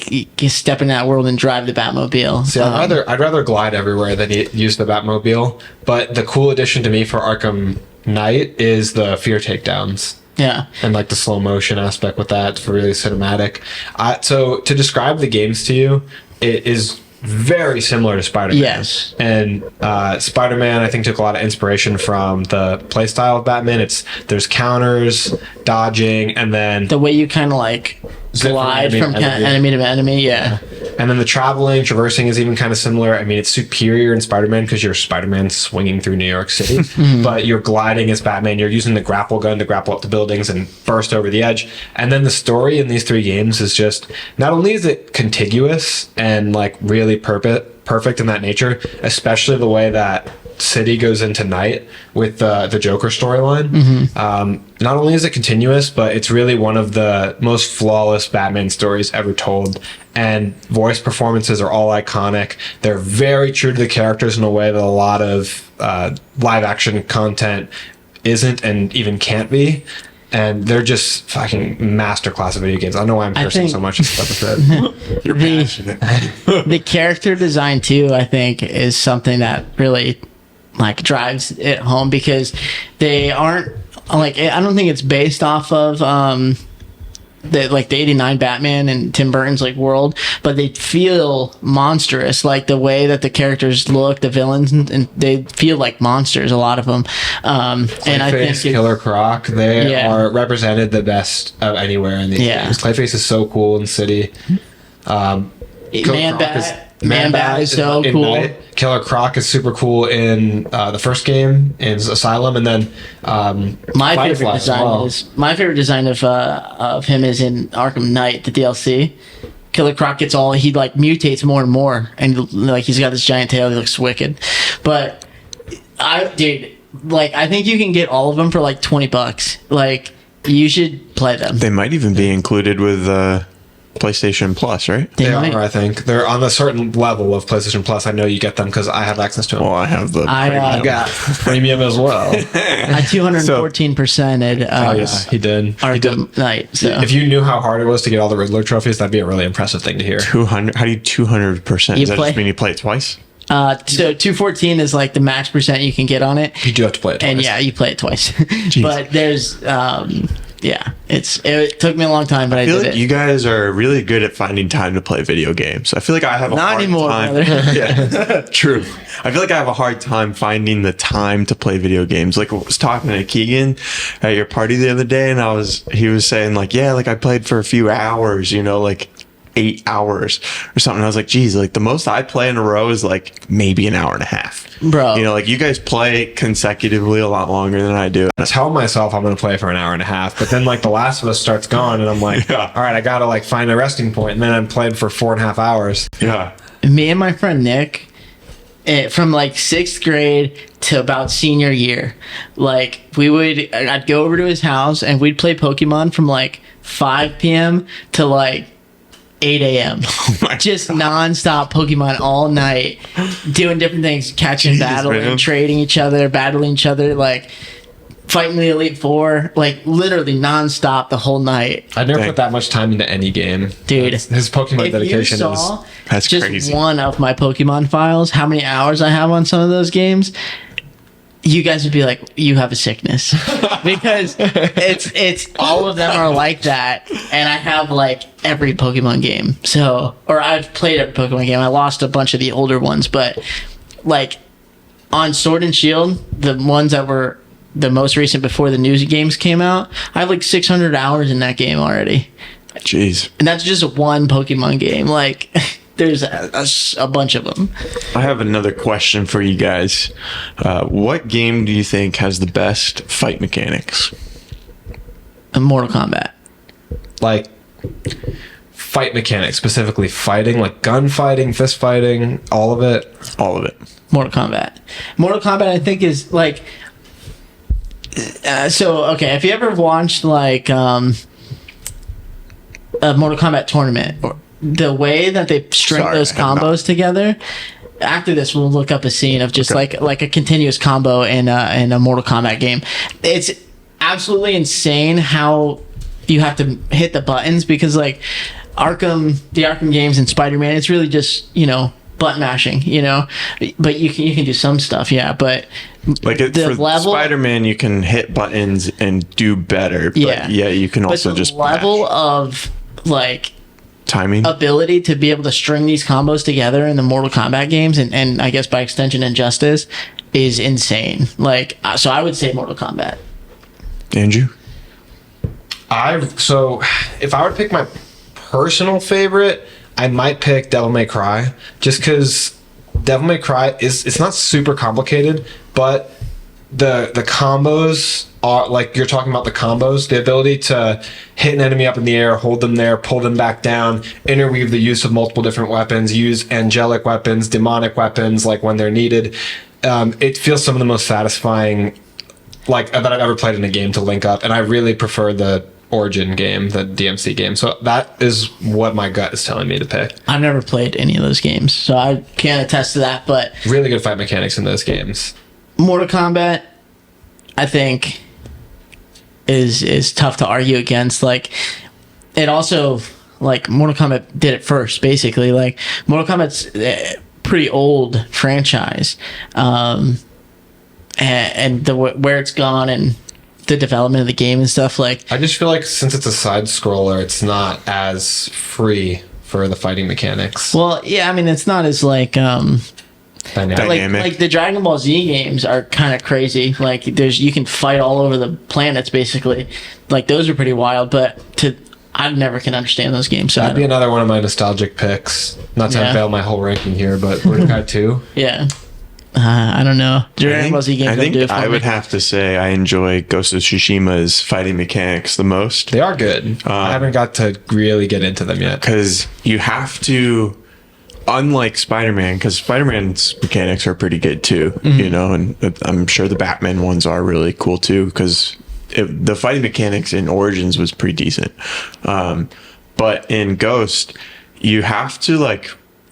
step in that world and drive the Batmobile. See, I'd rather glide everywhere than use the Batmobile. But the cool addition to me for Arkham Knight is the fear takedowns. Yeah. And like the slow motion aspect with that, it's really cinematic. So to describe the games to you, it is very similar to Spider-Man. Yes. And Spider-Man, I think, took a lot of inspiration from the playstyle of Batman. There's counters, dodging, and then The way you kind of like Zip from glide enemy from to enemy. enemy to enemy. Yeah. and then the traversing is even kind of similar. I mean, it's superior in Spider-Man because you're Spider-Man swinging through New York City, but you're gliding as Batman. You're using the grapple gun to grapple up the buildings and burst over the edge. And then the story in these three games is just, not only is it contiguous and like really perfect in that nature, especially the way that City goes into Night with the Joker storyline. Not only is it continuous, but it's really one of the most flawless Batman stories ever told. And voice performances are all iconic. They're very true to the characters in a way that a lot of live action content isn't and even can't be. And they're just fucking masterclass of video games. I don't know why I'm cursing think- so much in this episode. You're passionate. The character design too, I think, is something that really like drives it home, because they aren't like, I don't think it's based off of the 89 Batman and Tim Burton's like world, but they feel monstrous, like the way that the characters look, the villains, and they feel like monsters, a lot of them. And I think Clayface, Killer Croc, they Yeah. are represented the best of anywhere in these Yeah. games. Clayface is so cool in City. Man Bat is so in cool. Night. Killer Croc is super cool in the first game in Asylum, and then My Firefly favorite as design well. of him is in Arkham Knight, the DLC. Killer Croc gets he like mutates more and more, and like he's got this giant tail. He looks wicked, but I think you can get all of them for like $20. Like you should play them. They might even be included with PlayStation Plus, right? They might. are, I think. They're on a certain level of PlayStation Plus. I know you get them because I have access to them. Well, I have the. I got premium as well. I 214%ed Oh, yes, he did. He did. Arkham Knight. So If you knew how hard it was to get all the Riddler trophies, that'd be a really impressive thing to hear. 200. How do you 200%? You Does that play- just mean you play it twice? so 214 is like the max percent you can get on it. You do have to play it twice. And yeah, you play it twice. But there's it took me a long time, but I I feel did like it. you guys are really good at finding time to play video games. I feel like I have a Not hard anymore, time. brother. Yeah, true. I feel like I have a hard time finding the time to play video games. Like I was talking to Keegan at your party the other day, and he was saying like, yeah, like I played for a few hours, like 8 hours or something. I was like, geez, like the most I play in a row is like maybe an hour and a half. Bro. Like you guys play consecutively a lot longer than I do. I tell myself I'm going to play for an hour and a half, but then like The Last of Us starts going, and I'm like, Yeah. all right, I got to like find a resting point, and then I'm playing for 4.5 hours. Yeah. Me and my friend Nick, from like 6th grade to about senior year, like I'd go over to his house and we'd play Pokemon from like 5 p.m. to like 8 a.m. my Just nonstop Pokemon all night, doing different things, catching, Jeez, battling, man. trading each other, battling each other, like fighting the Elite Four, like literally nonstop the whole night. I never Dang. put that much time into any game. Dude. His Pokemon If dedication you saw is. That's just crazy. one of my Pokemon files, how many hours I have on some of those games, you guys would be like, you have a sickness, because it's all of them are like that, and I have like every Pokemon game. So, or I've played every Pokemon game. I lost a bunch of the older ones, but like on Sword and Shield, the ones that were the most recent before the new games came out, I have like 600 hours in that game already. Jeez. And that's just one Pokemon game. Like, there's a bunch of them. I have another question for you guys. What game do you think has the best fight mechanics? Mortal Kombat. Like fight mechanics, specifically fighting, like gunfighting, fist fighting, all of it. All of it. Mortal Kombat. Mortal Kombat, I think, is like. So, okay, if you ever watched like a Mortal Kombat tournament, or the way that they string those combos together. After this, we'll look up a scene of just like a continuous combo in a Mortal Kombat game. It's absolutely insane how you have to hit the buttons, because like the Arkham games and Spider-Man, it's really just, button mashing, but you can do some stuff, yeah, but like for level, Spider-Man, you can hit buttons and do better, but yeah, you can also just level of like timing ability to be able to string these combos together in the Mortal Kombat games, and I guess by extension Injustice, is insane. Like, so I would say Mortal Kombat. Andrew? So if I were to pick my personal favorite, I might pick Devil May Cry, just because Devil May Cry it's not super complicated, but the combos are, like you're talking about, the combos, the ability to hit an enemy up in the air, hold them there, pull them back down, interweave the use of multiple different weapons, use angelic weapons, demonic weapons, like when they're needed. It feels some of the most satisfying like that I've ever played in a game to link up, and I really prefer the Origin game, the DMC game. So that is what my gut is telling me to pick. I've never played any of those games, so I can't attest to that, but really good fight mechanics in those games. Mortal Kombat, I think, is tough to argue against. Like, it also, like, Mortal Kombat did it first, basically. Like, Mortal Kombat's a pretty old franchise, and where it's gone and the development of the game and stuff, like, I just feel like since it's a side scroller, it's not as free for the fighting mechanics. Well, yeah, I mean, it's not as like dynamic. Like the Dragon Ball Z games are kind of crazy. Like, you can fight all over the planets, basically. Like, those are pretty wild, but I never can understand those games. So that'd be another one of my nostalgic picks. Not to unveil my whole ranking here, but Budokai 2. Yeah. I don't know. Dragon Ball Z games. I think I would have to say I enjoy Ghost of Tsushima's fighting mechanics the most. They are good. I haven't got to really get into them yet. Because you have to, unlike Spider-Man, because Spider-Man's mechanics are pretty good too, and I'm sure the Batman ones are really cool too, because the fighting mechanics in Origins was pretty decent. But in Ghost, you have to,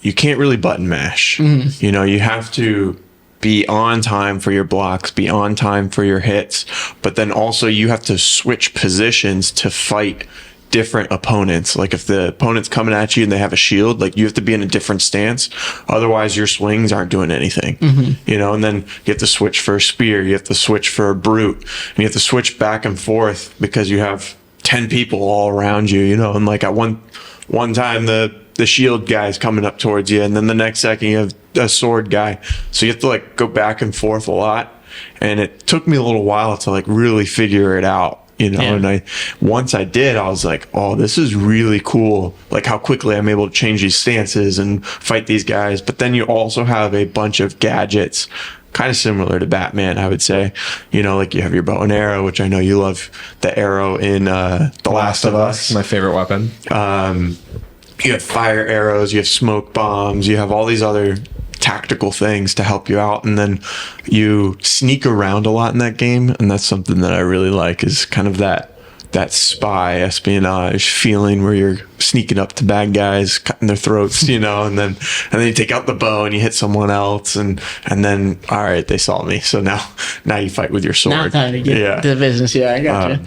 you can't really button mash. You have to be on time for your blocks, be on time for your hits, but then also you have to switch positions to fight different opponents. Like, if the opponent's coming at you and they have a shield, like, you have to be in a different stance, otherwise your swings aren't doing anything. And then you have to switch for a spear, you have to switch for a brute, and you have to switch back and forth because you have 10 people all around you, and like at one time the shield guy's coming up towards you, and then the next second you have a sword guy, so you have to go back and forth a lot, and it took me a little while to really figure it out, and once I did, I was like, oh, this is really cool, like how quickly I'm able to change these stances and fight these guys. But then you also have a bunch of gadgets, kind of similar to Batman, I would say. Like, you have your bow and arrow, which I know you love the arrow in The Last of Us. My favorite weapon. You have fire arrows, you have smoke bombs, you have all these other tactical things to help you out, and then you sneak around a lot in that game, and that's something that I really like, is kind of that spy espionage feeling where you're sneaking up to bad guys, cutting their throats, and then you take out the bow and you hit someone else, and then, all right, they saw me, so now you fight with your sword. Now time to get to the business. I gotcha.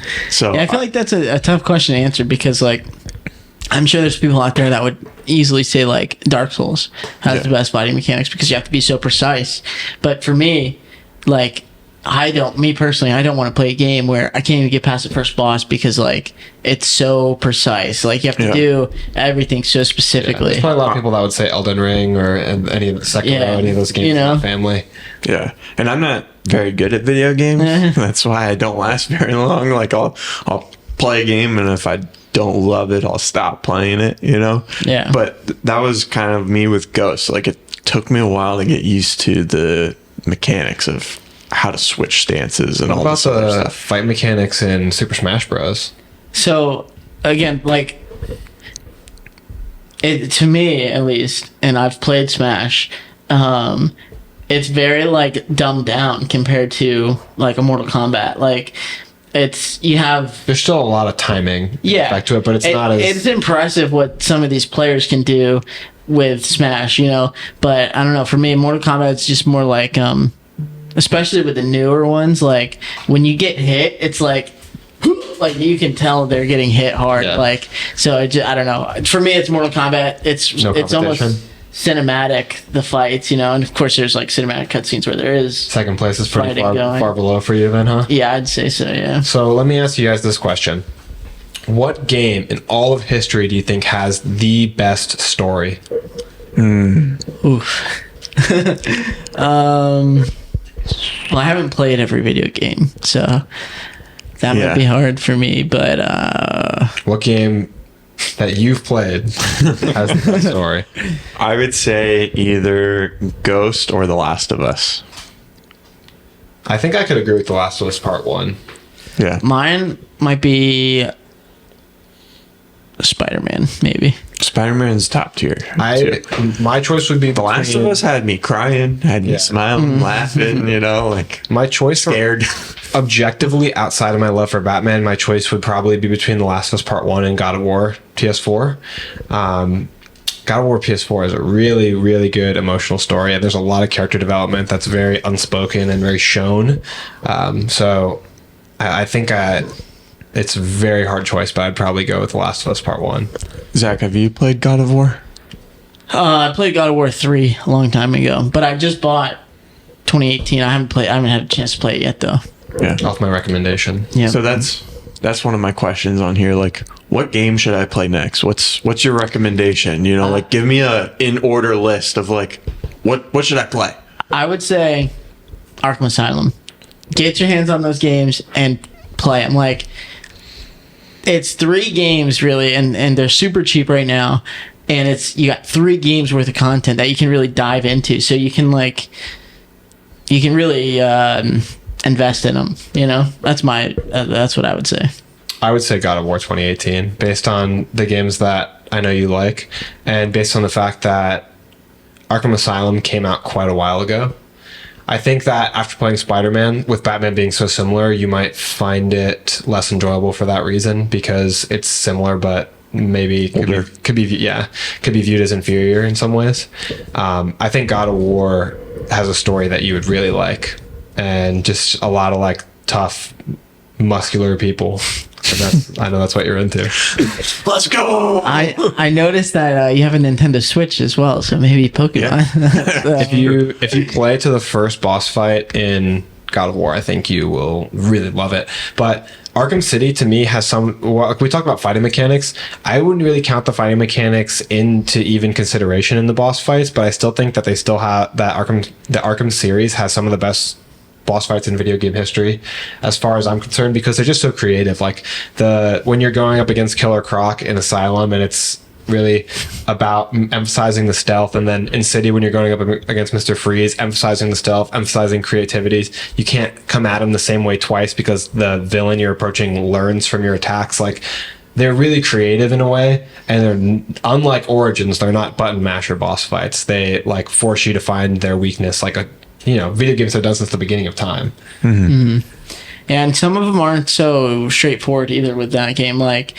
I feel like that's a tough question to answer, because I'm sure there's people out there that would easily say Dark Souls has the best fighting mechanics, because you have to be so precise. But for me, me personally, I don't want to play a game where I can't even get past the first boss because like it's so precise. Like you have to do everything so specifically. There's probably a lot of people that would say Elden Ring or any of the Sekiro, any of those games in that family. Yeah, and I'm not very good at video games. That's why I don't last very long. Like I'll play a game, and if I don't love it, I'll stop playing it. Yeah. But that was kind of me with Ghost. Like it took me a while to get used to the mechanics of how to switch stances and all this other stuff. Fight mechanics in Super Smash Bros? So again, like to me at least, and I've played Smash, it's very like dumbed down compared to like a Mortal Kombat. Like there's still a lot of timing back to it, but it's impressive what some of these players can do with Smash, but I don't know, for me Mortal Kombat it's just more like especially with the newer ones, like when you get hit, it's like you can tell they're getting hit hard. Like, so I don't know. For me, it's Mortal Kombat. It's almost cinematic, the fights, and of course there's like cinematic cutscenes where there is second place is pretty far below for you then, huh? Yeah, I'd say so. Yeah. So let me ask you guys this question: what game in all of history do you think has the best story? Oof. Well, I haven't played every video game, so that might be hard for me, but what game that you've played has the best story? I would say either Ghost or The Last of Us. I think I could agree with The Last of Us Part 1. Yeah. Mine might be Spider-Man, maybe. Spider-Man's top tier. My choice would be The Last of Us had me crying, had me smiling, laughing, like my choice scared. Objectively, outside of my love for Batman, my choice would probably be between The Last of Us Part 1 and God of War PS4. God of War PS4 is a really, really good emotional story, and there's a lot of character development that's very unspoken and very shown. So I think it's a very hard choice, but I'd probably go with The Last of Us Part 1. Zach, have you played God of War? I played God of War 3 a long time ago, but I just bought 2018. I haven't had a chance to play it yet, though. Yeah. Off my recommendation. Yeah. So that's one of my questions on here. Like, what game should I play next? What's your recommendation? Like, give me a in order list of like, what should I play? I would say Arkham Asylum. Get your hands on those games and play them. Like, it's 3 games really, and they're super cheap right now, and you got 3 games worth of content that you can really dive into, so you can really invest in them. That's what I would say. I would say God of War 2018, based on the games that I know you like, and based on the fact that Arkham Asylum came out quite a while ago. I think that after playing Spider-Man, with Batman being so similar, you might find it less enjoyable for that reason, because it's similar, but maybe could be viewed as inferior in some ways. I think God of War has a story that you would really like, and just a lot of like tough, muscular people. I know that's what you're into. Let's go. I noticed that you have a Nintendo Switch as well, so maybe Pokemon. Yeah. If you play to the first boss fight in God of War, I think you will really love it. But Arkham City to me has we talk about fighting mechanics. I wouldn't really count the fighting mechanics into even consideration in the boss fights, but I still think that they still have the Arkham series has some of the best boss fights in video game history as far as I'm concerned, because they're just so creative. Like when you're going up against Killer Croc in Asylum, and it's really about emphasizing the stealth, and then in City when you're going up against Mr. Freeze, emphasizing the stealth, emphasizing creativities. You can't come at him the same way twice, because the villain you're approaching learns from your attacks. Like, they're really creative in a way, and they're unlike Origins. They're not button masher boss fights. They like force you to find their weakness, like video games have done since the beginning of time. Mm-hmm. Mm-hmm. And some of them aren't so straightforward either with that game. Like,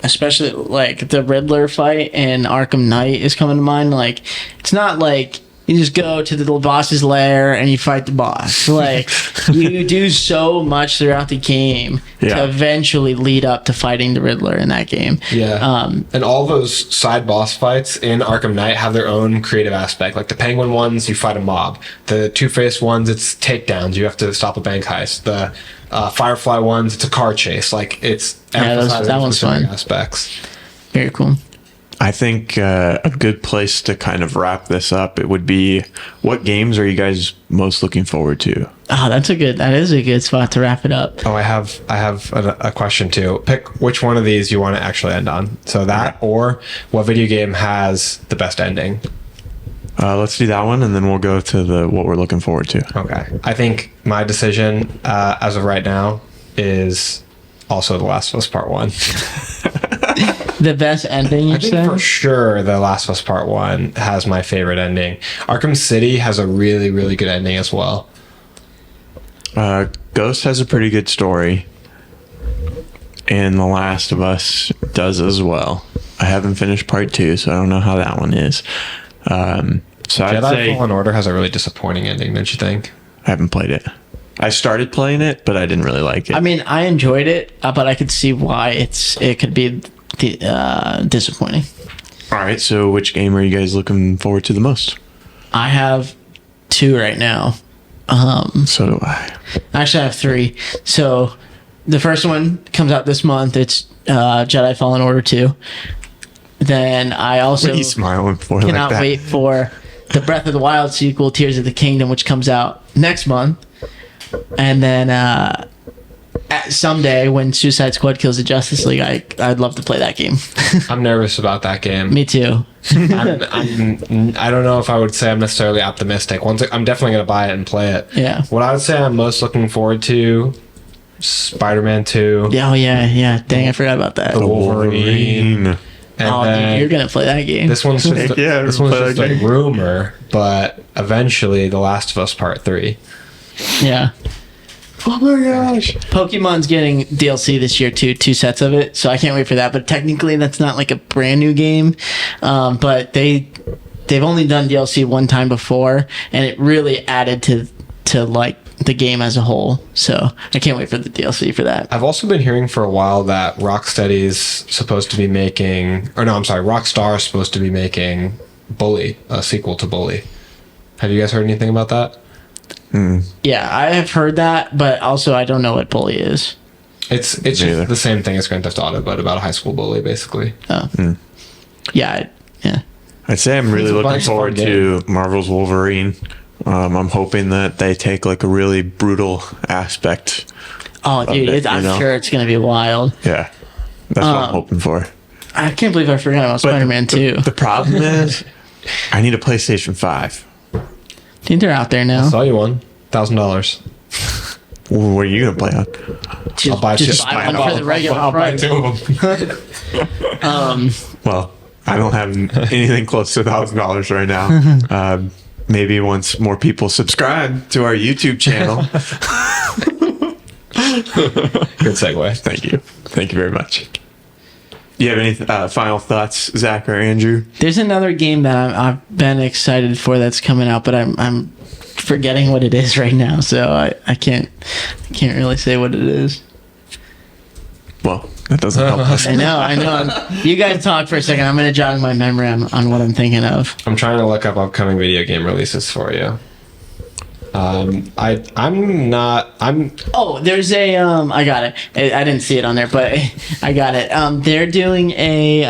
especially like the Riddler fight in Arkham Knight is coming to mind. Like, it's not like You just go to the boss's lair and you fight the boss. Like, you do so much throughout the game to eventually lead up to fighting the Riddler in that game. Yeah. And all those side boss fights in Arkham Knight have their own creative aspect. Like the Penguin ones, you fight a mob. The Two-Face ones, it's takedowns. You have to stop a bank heist. The Firefly ones, it's a car chase. Like, it's emphasizing that one's fun. aspects. Very cool. I think a good place to kind of wrap this up, it would be, what games are you guys most looking forward to? Oh, that is a good spot to wrap it up. Oh, I have a question too. Pick which one of these you want to actually end on. So that, or what video game has the best ending? Let's do that one, and then we'll go to what we're looking forward to. Okay. I think my decision, as of right now, is also The Last of Us Part 1. The best ending, you I think said? for sure The Last of Us Part 1 has my favorite ending. Arkham City has a really, really good ending as well. Ghost has a pretty good story, and The Last of Us does as well. I haven't finished Part 2, so I don't know how that one is. So I'd Jedi say Fallen Order has a really disappointing ending, don't you think? I haven't played it. I started playing it, but I didn't really like it. I mean, I enjoyed it, but I could see why it could be disappointing. All right, so which game are you guys looking forward to the most? I have 2 right now. So do I. Actually, I have 3. So the first one comes out this month. It's Jedi Fallen Order 2. Then I also What are you smiling for like cannot that? wait for the Breath of the Wild sequel, Tears of the Kingdom, which comes out next month. And then someday when Suicide Squad kills the Justice League, I'd love to play that game. I'm nervous about that game. Me too. I don't know if I would say I'm necessarily optimistic. I'm definitely going to buy it and play it. Yeah. What I would say I'm most looking forward to, Spider-Man 2. Yeah, oh yeah. Dang, I forgot about that. The Wolverine. And Oh, then dude, you're gonna play that game. this one's just Yeah, this one's play just that a game. rumor, but eventually The Last of Us Part 3. Yeah. Oh my gosh. Pokemon's getting DLC this year too, 2 sets of it, so I can't wait for that. But technically, that's not like a brand new game. But they've only done DLC one time before, and it really added to like the game as a whole. So I can't wait for the DLC for that. I've also been hearing for a while that Rockstar is supposed to be making Bully, a sequel to Bully. Have you guys heard anything about that? Yeah, I have heard that, but also I don't know what Bully is. It's Neither. just the same thing as Grand Theft Auto, but about a high school bully, basically. Yeah. I'd say I'm really It's a looking bunch of forward fun to Marvel's Wolverine. I'm hoping that they take like a really brutal aspect. Oh, dude, it, I'm you know? sure it's gonna be wild. Yeah, that's what I'm hoping for. I can't believe I forgot about Spider-Man 2. The problem is, I need a PlayStation 5. I think they're out there now. Saw you one. $1,000. What are you gonna play on? I'll buy two. just buy one for the regular I'll buy price. 2 of them. Well, I don't have anything close to $1,000 right now. Maybe once more people subscribe to our YouTube channel. Good segue. Thank you very much. Do you have any final thoughts, Zach or Andrew? There's another game that I've been excited for that's coming out, but I'm forgetting what it is right now, so I can't really say what it is. Well, that doesn't help us. I know. You guys talk for a second. I'm gonna jog my memory on what I'm thinking of. I'm trying to look up upcoming video game releases for you. There's a I got it. I didn't see it on there, but I got it. They're doing a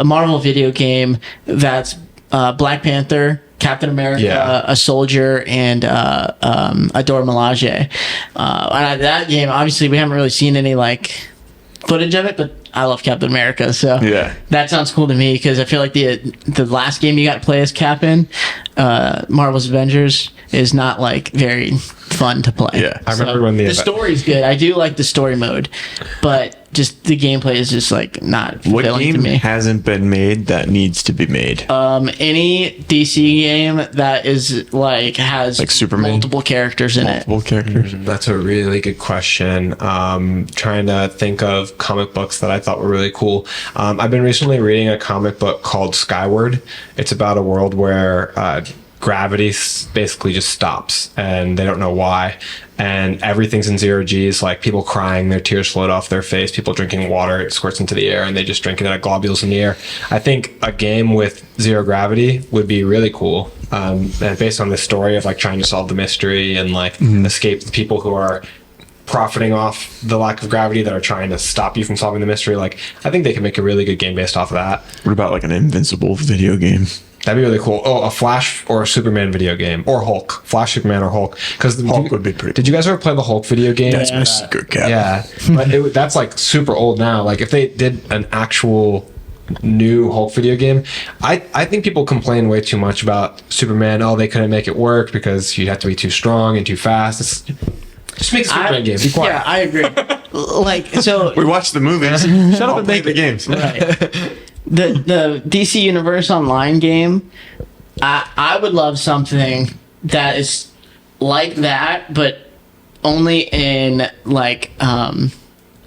Marvel video game that's Black Panther, Captain America, a soldier, and Adore Milaje. That game, obviously, we haven't really seen any like footage of it, but I love Captain America, so Yeah. that sounds cool to me because I feel like the last game you got to play as Cap in Marvel's Avengers is not like very fun to play. Yeah. I remember when the story's good. I do like the story mode, but just the gameplay is just like not What fulfilling to game me. hasn't been made that needs to be made? Any DC game that is like has Like Superman? multiple characters in it. Multiple characters. That's a really good question. Trying to think of comic books that I thought were really cool. I've been recently reading a comic book called Skyward. It's about a world where gravity basically just stops and they don't know why, and everything's in zero G's, like people crying, their tears float off their face, people drinking water, it squirts into the air and they just drink it at globules in the air. I think a game with zero gravity would be really cool, and based on this story of like trying to solve the mystery and like escape the people who are profiting off the lack of gravity that are trying to stop you from solving the mystery. Like, I think they could make a really good game based off of that. What about like an Invincible video game? That'd be really cool. Oh, a Flash or a Superman video game, or Hulk, Flash, Superman, or Hulk. Because Hulk would be pretty Did you guys ever play the Hulk video game? That's my secret cap. Yeah, but that's like super old now. Like if they did an actual new Hulk video game, I think people complain way too much about Superman. Oh, they couldn't make it work because you'd have to be too strong and too fast. Just make a Superman game. Be quiet. Yeah, I agree. Like, so We watched the movies. Shut up and make the games. right. The DC Universe Online game, I would love something that is like that, but only in like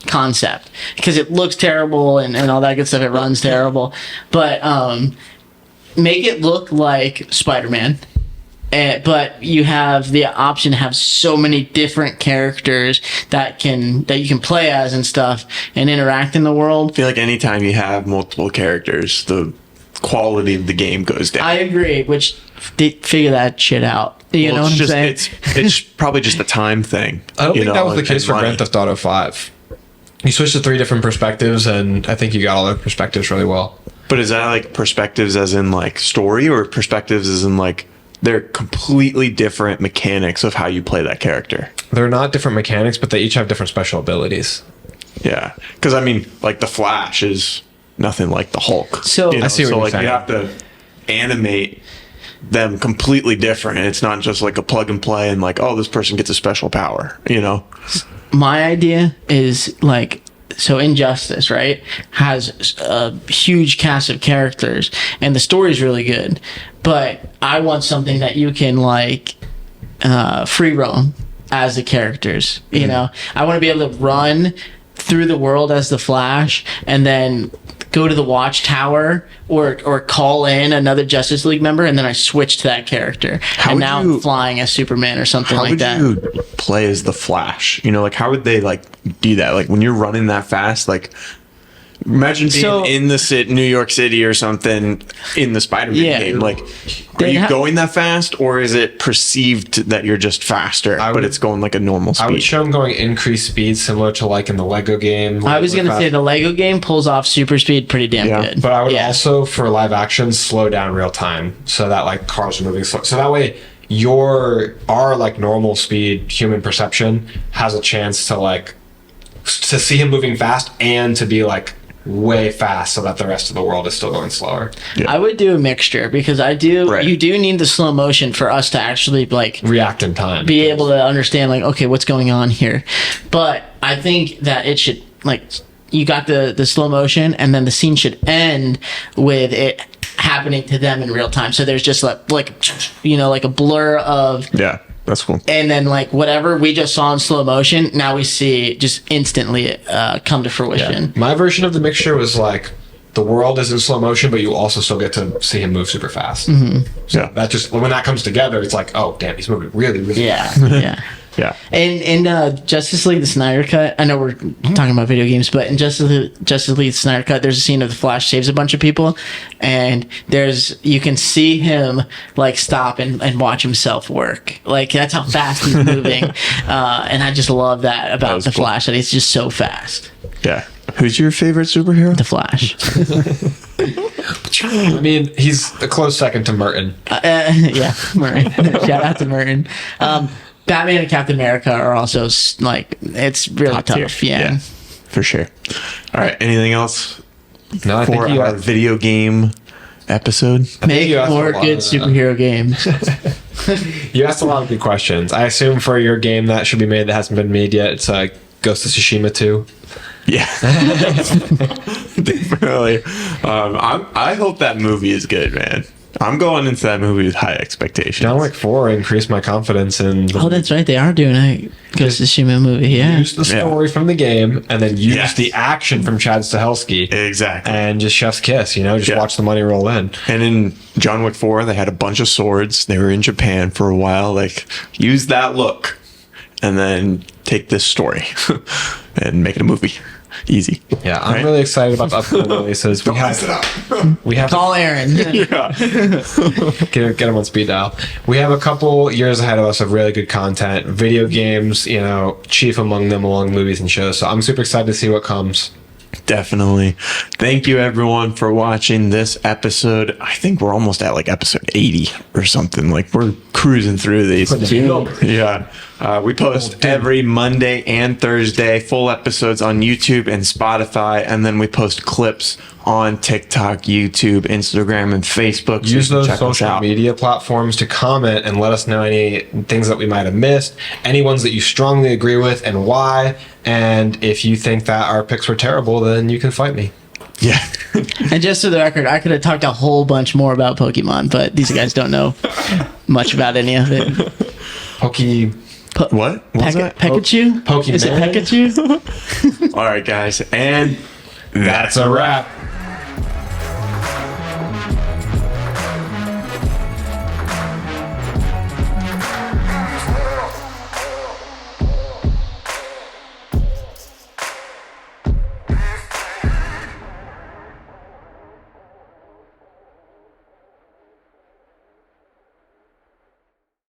concept, because it looks terrible and all that good stuff. It runs terrible, but make it look like Spider-Man. But you have the option to have so many different characters that you can play as and stuff and interact in the world. I feel like anytime you have multiple characters, the quality of the game goes down. I agree, which they figure that shit out. You know what I'm saying? It's probably just a time thing. I don't think that was the and case for money. Grand Theft Auto 5. You switched to 3 different perspectives, and I think you got all the perspectives really well. But is that like perspectives as in like story, or perspectives as in like they're completely different mechanics of how you play that character? They're not different mechanics, but they each have different special abilities. Yeah, because I mean, like the Flash is nothing like the Hulk. So- I see what so you're like saying. you have to animate them completely different. It's not just like a plug and play and like, oh, this person gets a special power. My idea is like, so Injustice, right, has a huge cast of characters and the story's really good, but I want something that you can like free roam as the characters. You know, I want to be able to run through the world as the Flash and then go to the watchtower or call in another Justice League member, and then I switch to that character. And would now you- I'm flying as Superman or something How like would that. you play as the Flash? Like how would they like do that? Like when you're running that fast, like imagine being So- in the New York City or something in the Spider-Man Yeah. game. Like, are They you ha- going that fast, or is it perceived that you're just faster, but would- it's going like a normal I would speed? show them going increased speed, similar to like in the Lego game. I was gonna say the Lego game pulls off super speed pretty damn Yeah, good. But I would Yeah. also, for live action, slow down real time so that like cars are moving slow. So that way, our like normal speed human perception has a chance to like to see him moving fast and to be like way fast, so that the rest of the world is still going slower. I would do a mixture because Right. you do need the slow motion for us to actually like React in time. be able to understand like, okay, what's going on here. But I think that it should like, you got the slow motion and then the scene should end with it happening to them in real time. So there's just like a blur of, Yeah, that's cool. and then like whatever we just saw in slow motion, now we see just instantly come to fruition. My version of the mixture was like the world is in slow motion, but you also still get to see him move super fast. Yeah, That just when that comes together, it's like, oh damn, he's moving really, really fast. Yeah, yeah. yeah. In Justice League the Snyder Cut, I know we're talking about video games, but in Justice League the Snyder Cut, there's a scene of the Flash saves a bunch of people, and you can see him like stop and watch himself work. Like that's how fast he's moving, and I just love that about was the cool. Flash, that he's just so fast. Yeah. Who's your favorite superhero? The Flash. I mean, he's a close second to Merton. Yeah, Merton. Shout out to Merton. Batman and Captain America are also like, it's really Top tier. tough. Yeah. For sure. All right. Anything else No, I for think you our video game episode? Make you asked more a lot good of- superhero games. You asked a lot of good questions. I assume for your game that should be made that hasn't been made yet, it's Ghost of Tsushima 2. Yeah, definitely. I hope that movie is good, man. I'm going into that movie with high expectations. John Wick 4 increased my confidence in Oh, that's right. They are doing a Ghost of Tsushima movie. Yeah. use the story from the game and then use Yes. the action from Chad Stahelski. Exactly. And just chef's kiss, just Yeah. watch the money roll in. And in John Wick 4, they had a bunch of swords. They were in Japan for a while. Like, use that look and then take this story and make it a movie. Easy. Yeah, I'm Right? really excited about the upcoming releases. We have Call Aaron. get him on speed dial. We have a couple years ahead of us of really good content, video games, chief among them, along movies and shows. So I'm super excited to see what comes. Definitely. Thank you, everyone, for watching this episode. I think we're almost at like episode 80 or something. Like, we're cruising through these. Yeah. We post every Monday and Thursday, full episodes on YouTube and Spotify. And then we post clips on TikTok, YouTube, Instagram, and Facebook. So Use you can those check us social out. media platforms to comment and let us know any things that we might have missed, any ones that you strongly agree with and why. And if you think that our picks were terrible, then you can fight me. Yeah. And just for the record, I could have talked a whole bunch more about Pokemon, but these guys don't know much about any of it. What? What was that? Pikachu? Pokemon. Is it Pikachu? All right, guys. And That's a wrap.